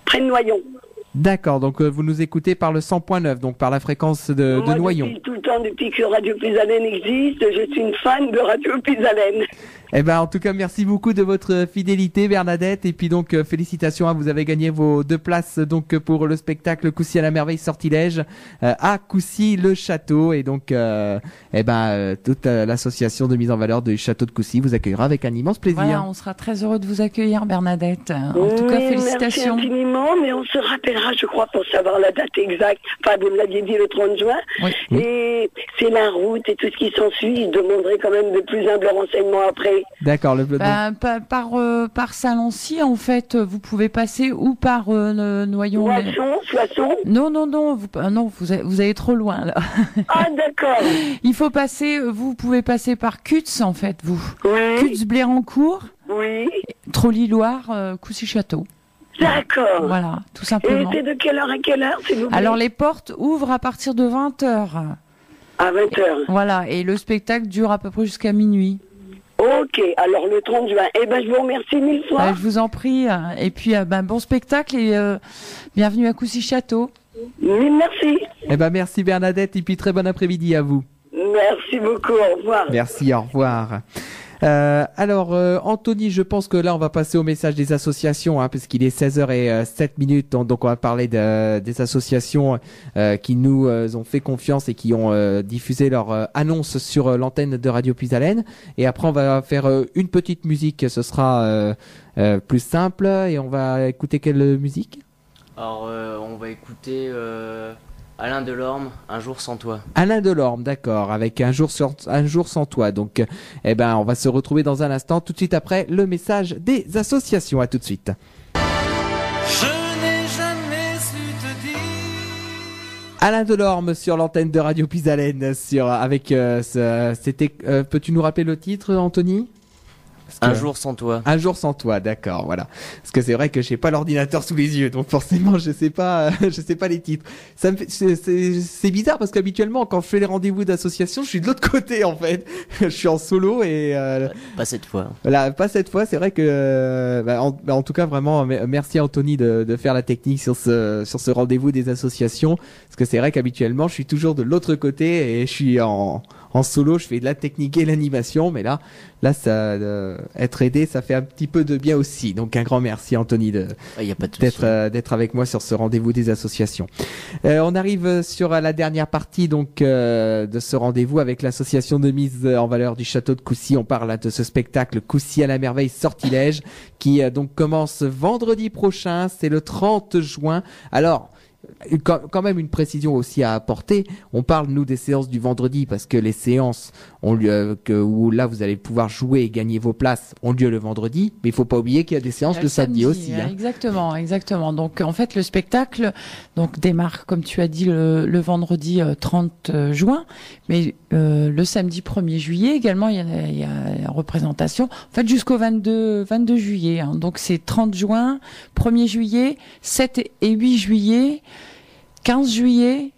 près de Noyon. D'accord, donc vous nous écoutez par le 100.9, donc par la fréquence de Noyon. Depuis tout le temps, depuis que Radio Puisalène existe, je suis une fan de Radio Puisalène. Eh ben, en tout cas, merci beaucoup de votre fidélité, Bernadette. Et puis donc, félicitations, vous avez gagné vos 2 places donc pour le spectacle Coucy à la merveille sortilège à Coucy-le-Château. Et donc, toute l'association de mise en valeur du château de Coucy vous accueillera avec un immense plaisir. Voilà, on sera très heureux de vous accueillir, Bernadette. En tout cas, félicitations. Merci infiniment, mais on se rappellera, je crois, pour savoir la date exacte. Enfin, vous me l'aviez dit le 30 juin. Oui. Et c'est la route et tout ce qui s'ensuit. Je demanderai quand même de plus humbles renseignements après. D'accord. Par Salancy, en fait, vous pouvez passer ou par Noyon. Soissons. Non, vous allez trop loin là. Ah d'accord. Il faut passer, vous pouvez passer par Cutz en fait, vous. Oui. Cutz-Blérancourt. Oui. Trolly-Loire, Coucy-Château. D'accord. Voilà, tout simplement. Et c'est de quelle heure à quelle heure, s'il vous plaît? Alors les portes ouvrent à partir de 20h. À 20h. Voilà, et le spectacle dure à peu près jusqu'à minuit. Ok, alors le 30 juin. Eh ben, je vous remercie 1000 fois. Je vous en prie. Et puis, bon spectacle et bienvenue à Coucy-Château. Merci. Eh ben, merci Bernadette et puis très bon après-midi à vous. Merci beaucoup, au revoir. Merci, au revoir. Anthony, je pense que là, on va passer au message des associations, parce qu'il est 16h07, donc on va parler des associations qui nous ont fait confiance et qui ont diffusé leur annonce sur l'antenne de Radio Puisalène. Et après, on va faire une petite musique, ce sera plus simple, et on va écouter quelle musique? Alors, on va écouter Alain Delorme, Un jour sans toi. Alain Delorme, d'accord, avec un jour sans toi. Donc, on va se retrouver dans un instant, tout de suite après le message des associations. À tout de suite. Je n'ai jamais su te dire. Alain Delorme sur l'antenne de Radio Puisalène, peux-tu nous rappeler le titre, Anthony? Un jour sans toi. Un jour sans toi, d'accord, voilà. Parce que c'est vrai que j'ai pas l'ordinateur sous les yeux, donc forcément je sais pas les titres. Ça me fait, c'est bizarre parce qu'habituellement quand je fais les rendez-vous d'association, je suis de l'autre côté en fait. Je suis en solo et pas cette fois. Voilà, pas cette fois. C'est vrai que en tout cas vraiment merci à Anthony de faire la technique sur ce rendez-vous des associations, parce que c'est vrai qu'habituellement je suis toujours de l'autre côté et je suis en solo, je fais de la technique et l'animation, mais là, ça, être aidé, ça fait un petit peu de bien aussi. Donc un grand merci Anthony d'être avec moi sur ce rendez-vous des associations. On arrive sur la dernière partie donc de ce rendez-vous avec l'association de mise en valeur du château de Coucy. On parle de ce spectacle Coucy à la merveille sortilège qui donc commence vendredi prochain. C'est le 30 juin. Alors, quand même une précision aussi à apporter. On parle nous des séances du vendredi parce que les séances où là vous allez pouvoir jouer et gagner vos places ont lieu le vendredi, mais il faut pas oublier qu'il y a des séances le samedi aussi. Exactement. Donc en fait le spectacle démarre comme tu as dit le vendredi 30 juin, mais le samedi 1er juillet également il y a une représentation. En fait jusqu'au 22 juillet. Donc c'est 30 juin, 1er juillet, 7 et 8 juillet. 15 juillet,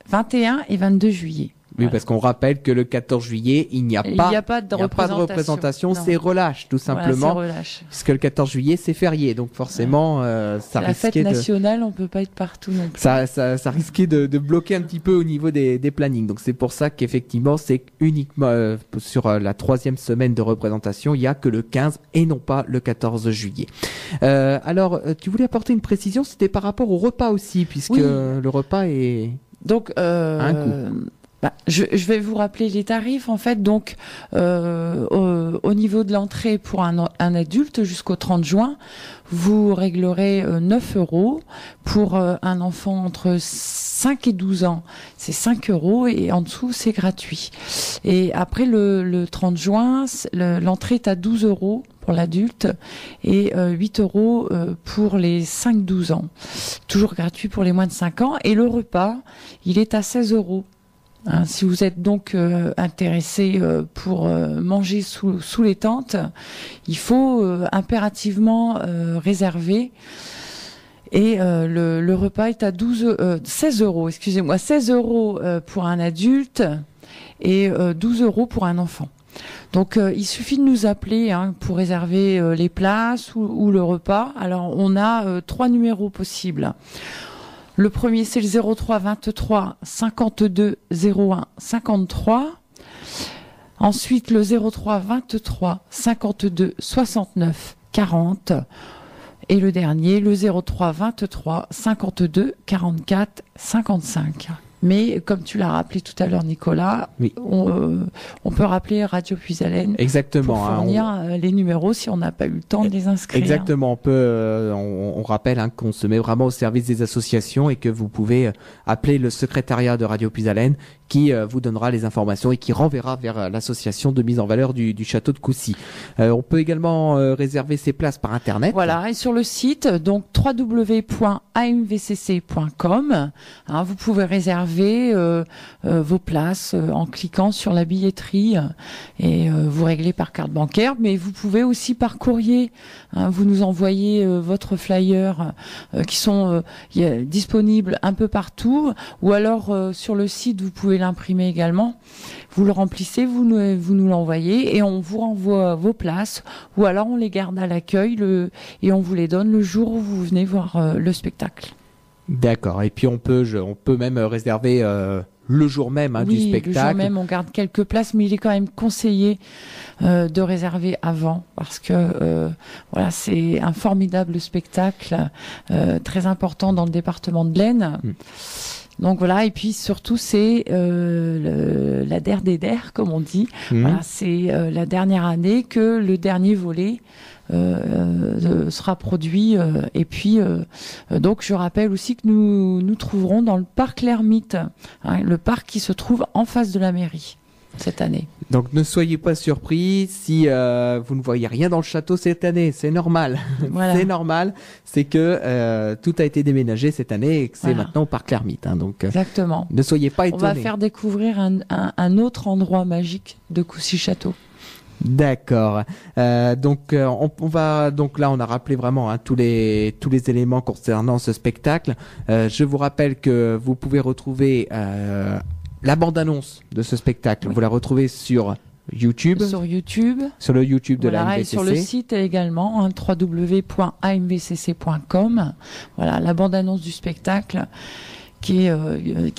21 et 22 juillet. Oui, parce qu'on rappelle que le 14 juillet, il n'y a pas de représentation, c'est relâche, tout simplement. Voilà, c'est relâche. Puisque le 14 juillet, c'est férié, donc forcément, ça risquait la fête nationale, on peut pas être partout non plus. Ça risquait de bloquer un petit peu au niveau des plannings. Donc c'est pour ça qu'effectivement, c'est uniquement sur la 3e semaine de représentation, il y a que le 15 et non pas le 14 juillet. Alors, tu voulais apporter une précision, c'était par rapport au repas aussi, puisque le repas est donc un coût. Je vais vous rappeler les tarifs en fait. Donc au niveau de l'entrée pour un adulte jusqu'au 30 juin, vous réglerez 9 € pour un enfant entre 5 et 12 ans, c'est 5 € et en dessous c'est gratuit. Et après le 30 juin, l'entrée est à 12 € pour l'adulte et 8 € pour les 5-12 ans. Toujours gratuit pour les moins de 5 ans et le repas, il est à 16 €. Si vous êtes donc intéressé pour manger sous les tentes, il faut impérativement réserver. Et le repas est à 16 €, excusez-moi, 16 € pour un adulte et 12 € pour un enfant. Donc il suffit de nous appeler pour réserver les places ou le repas. Alors on a 3 numéros possibles. Le premier, c'est le 03 23 52 01 53. Ensuite, le 03 23 52 69 40. Et le dernier, le 03 23 52 44 55. Mais comme tu l'as rappelé tout à l'heure, Nicolas, oui. On peut rappeler Radio Puisalène. Exactement. Pour fournir les numéros si on n'a pas eu le temps de les inscrire. Exactement. On rappelle qu'on se met vraiment au service des associations et que vous pouvez appeler le secrétariat de Radio Puisalène qui vous donnera les informations et qui renverra vers l'association de mise en valeur du château de Coucy. On peut également réserver ses places par internet. Voilà, et sur le site donc www.amvcc.com, vous pouvez réserver vos places en cliquant sur la billetterie et vous réglez par carte bancaire, mais vous pouvez aussi par courrier. Vous nous envoyez votre flyer qui sont disponibles un peu partout, ou alors sur le site vous pouvez l'imprimer également. Vous le remplissez, vous nous l'envoyez et on vous renvoie vos places, ou alors on les garde à l'accueil et on vous les donne le jour où vous venez voir le spectacle. D'accord. Et puis on peut même réserver le jour même du oui, spectacle. le jour même, on garde quelques places, mais il est quand même conseillé de réserver avant, parce que voilà, c'est un formidable spectacle, très important dans le département de l'Aisne. Donc voilà, et puis surtout c'est la der des der, comme on dit. Voilà, c'est la dernière année que le dernier volet sera produit. Et puis donc je rappelle aussi que nous trouverons dans le parc l'Ermite, le parc qui se trouve en face de la mairie cette année. Donc ne soyez pas surpris si vous ne voyez rien dans le château cette année, c'est normal. Voilà. C'est normal, c'est que tout a été déménagé cette année et que c'est maintenant au parc l'Ermite. Donc exactement. Ne soyez pas On étonnés. va faire découvrir un autre endroit magique de Coucy-Château. D'accord. Donc on va donc là on a rappelé vraiment tous les éléments concernant ce spectacle. Je vous rappelle que vous pouvez retrouver la bande-annonce de ce spectacle. Vous la retrouvez sur YouTube. Sur YouTube. Sur le YouTube de la Voilà, et MVCC. sur le site également, www.amvcc.com. Voilà, la bande-annonce du spectacle qui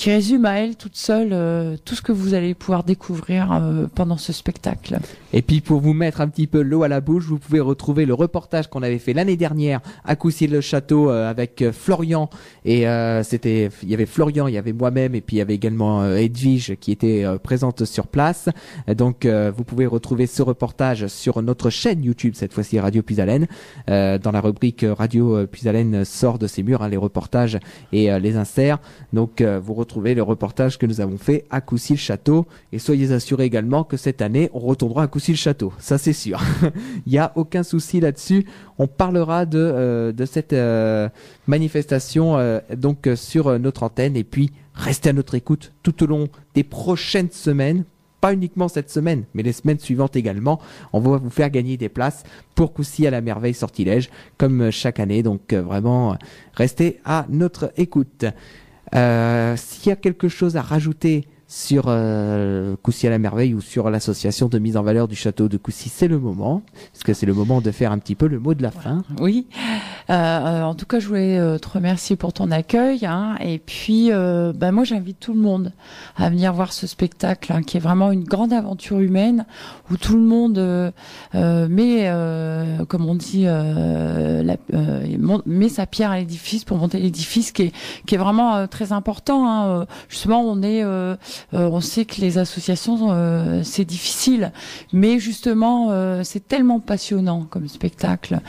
résume à elle toute seule tout ce que vous allez pouvoir découvrir pendant ce spectacle. Et puis pour vous mettre un petit peu l'eau à la bouche, vous pouvez retrouver le reportage qu'on avait fait l'année dernière à Coucy-le-Château avec Florian. Et il y avait Florian, il y avait moi-même et puis il y avait également Edwige qui était présente sur place. Donc vous pouvez retrouver ce reportage sur notre chaîne YouTube, cette fois-ci Radio Puisalène, dans la rubrique Radio Puisalène sort de ses murs, les reportages et les inserts. Donc vous retrouvez le reportage que nous avons fait à Coucy-le-Château et soyez assurés également que cette année on retournera à Coucy-le-Château, ça c'est sûr. Il n'y a aucun souci là-dessus. On parlera de cette manifestation donc sur notre antenne et puis restez à notre écoute tout au long des prochaines semaines. Pas uniquement cette semaine, mais les semaines suivantes également. On va vous faire gagner des places pour Coucy à la merveille sortilège, comme chaque année. Donc vraiment, restez à notre écoute. S'il y a quelque chose à rajouter sur Coucy à la merveille ou sur l'association de mise en valeur du château de Coucy, c'est le moment, parce que c'est le moment de faire un petit peu le mot de la fin. Oui, en tout cas je voulais te remercier pour ton accueil, et puis moi j'invite tout le monde à venir voir ce spectacle qui est vraiment une grande aventure humaine où tout le monde met, comme on dit, met sa pierre à l'édifice pour monter l'édifice qui est vraiment très important. Justement on sait que les associations c'est difficile, mais justement c'est tellement passionnant comme spectacle,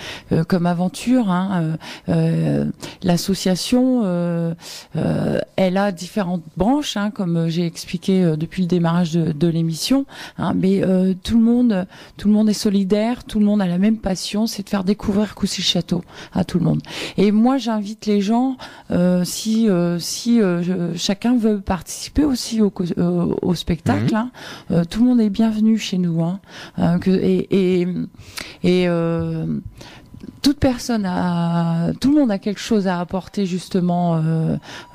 comme aventure. L'association elle a différentes branches, comme j'ai expliqué depuis le démarrage de l'émission, mais tout le monde est solidaire, tout le monde a la même passion, c'est de faire découvrir Coucy-le-Château à tout le monde. Et moi j'invite les gens, si chacun veut participer aussi au spectacle, tout le monde est bienvenu chez nous, tout le monde a quelque chose à apporter justement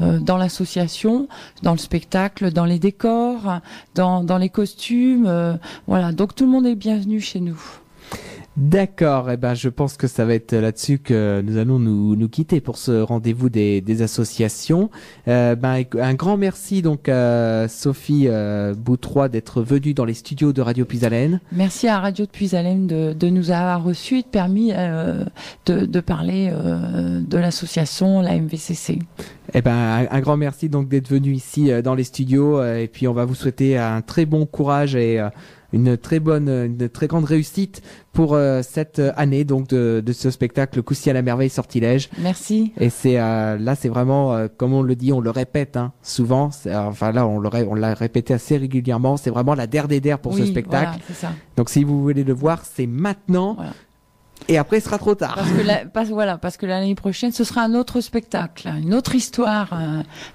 dans l'association, dans le spectacle, dans les décors, dans les costumes, voilà. Donc tout le monde est bienvenu chez nous. D'accord, je pense que ça va être là-dessus que nous allons nous quitter pour ce rendez-vous des associations. Un grand merci donc à Sophie Boutroy d'être venue dans les studios de Radio Puisalène. Merci à Radio de Puisalène de nous avoir reçus et de permis de parler de l'association, la MVCC. Un grand merci donc d'être venu ici dans les studios et puis on va vous souhaiter un très bon courage et une très grande réussite pour cette année donc de ce spectacle Coucy à la merveille sortilège. Merci. Et c'est vraiment comme on le dit, on le répète souvent. On l'a répété assez régulièrement. C'est vraiment la der des der pour ce spectacle. Voilà, c'est ça. Donc si vous voulez le voir, c'est maintenant. Voilà. Et après, ce sera trop tard. Parce que l'année prochaine, ce sera un autre spectacle, une autre histoire,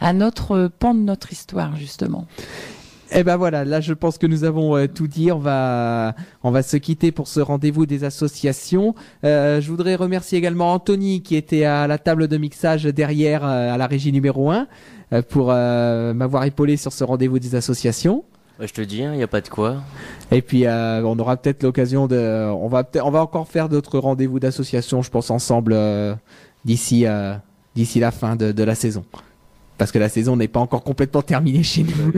un autre pan de notre histoire justement. Voilà, là je pense que nous avons tout dit. On va se quitter pour ce rendez-vous des associations. Je voudrais remercier également Anthony qui était à la table de mixage derrière à la régie numéro 1 pour m'avoir épaulé sur ce rendez-vous des associations. Je te dis, il n'y a pas de quoi. Et puis on aura peut-être l'occasion on va encore faire d'autres rendez-vous d'associations, je pense ensemble d'ici la fin de la saison. parce que la saison n'est pas encore complètement terminée chez nous.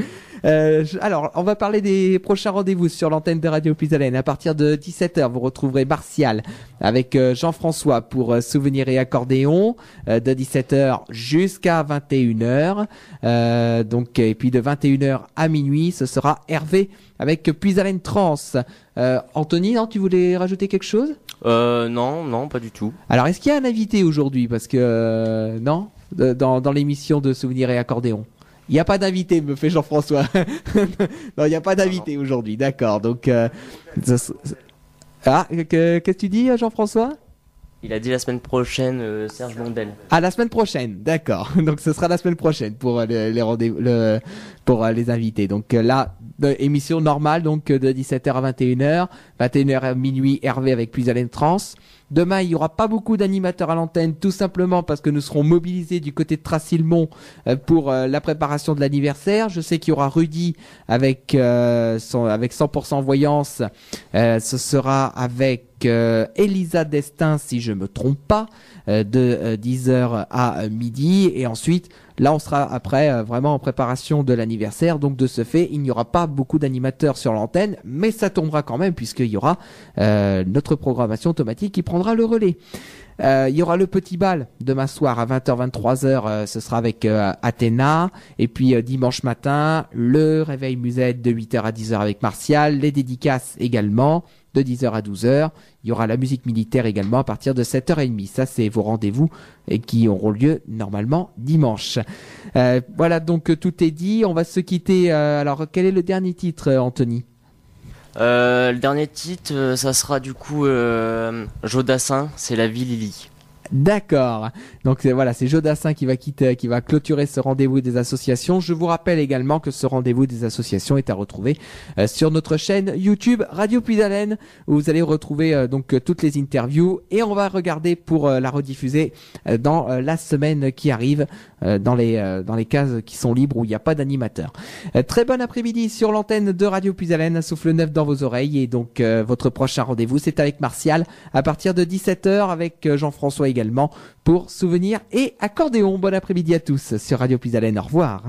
Alors, on va parler des prochains rendez-vous sur l'antenne de Radio Puisalène. À partir de 17h, vous retrouverez Martial avec Jean-François pour Souvenirs et accordéon, de 17h jusqu'à 21h. Et puis de 21h à minuit, ce sera Hervé avec Puisalène Trans. Anthony, non, tu voulais rajouter quelque chose ? Non, pas du tout. Alors, est-ce qu'il y a un invité aujourd'hui ? Parce que, non, dans l'émission de Souvenirs et accordéon. Il n'y a pas d'invité, me fait Jean-François. Non, il n'y a pas d'invité aujourd'hui, d'accord. Donc, qu'est-ce que tu dis, Jean-François ? Il a dit la semaine prochaine, Serge Blondel. Ah, la semaine prochaine, d'accord. Donc, ce sera la semaine prochaine pour les rendez-vous, pour les invités. Donc là, émission normale, donc de 17h à 21h, 21h à minuit, Hervé avec Puisalène Trans. Demain, il n'y aura pas beaucoup d'animateurs à l'antenne, tout simplement parce que nous serons mobilisés du côté de Tracilmont pour la préparation de l'anniversaire. Je sais qu'il y aura Rudy avec 100% voyance. Ce sera avec Elisa Destin, si je me trompe pas, de 10h à midi. Et ensuite, là, on sera après vraiment en préparation de l'anniversaire. Donc, de ce fait, il n'y aura pas beaucoup d'animateurs sur l'antenne, mais ça tombera quand même puisqu'il y aura notre programmation automatique qui prendra le relais. Il y aura le petit bal demain soir à 20h, 23h, ce sera avec Athéna. Et puis dimanche matin, le réveil musette de 8h à 10h avec Martial, les dédicaces également de 10h à 12h. Il y aura la musique militaire également à partir de 7h30. Ça, c'est vos rendez-vous et qui auront lieu normalement dimanche. Voilà, donc tout est dit. On va se quitter. Alors, quel est le dernier titre, Anthony ? Le dernier titre, ça sera du coup Jodassin, c'est La Vie Lily. D'accord. Donc voilà, c'est Jodassin qui va clôturer ce rendez-vous des associations. Je vous rappelle également que ce rendez-vous des associations est à retrouver sur notre chaîne YouTube Radio Puisalène, où vous allez retrouver donc toutes les interviews, et on va regarder pour la rediffuser dans la semaine qui arrive, dans les cases qui sont libres où il n'y a pas d'animateur. Très bon après-midi sur l'antenne de Radio Puisalène, souffle neuf dans vos oreilles, et donc votre prochain rendez-vous c'est avec Martial à partir de 17h avec Jean-François également pour Souvenirs et accordéon. Bon après-midi à tous sur Radio Puisalène. Au revoir.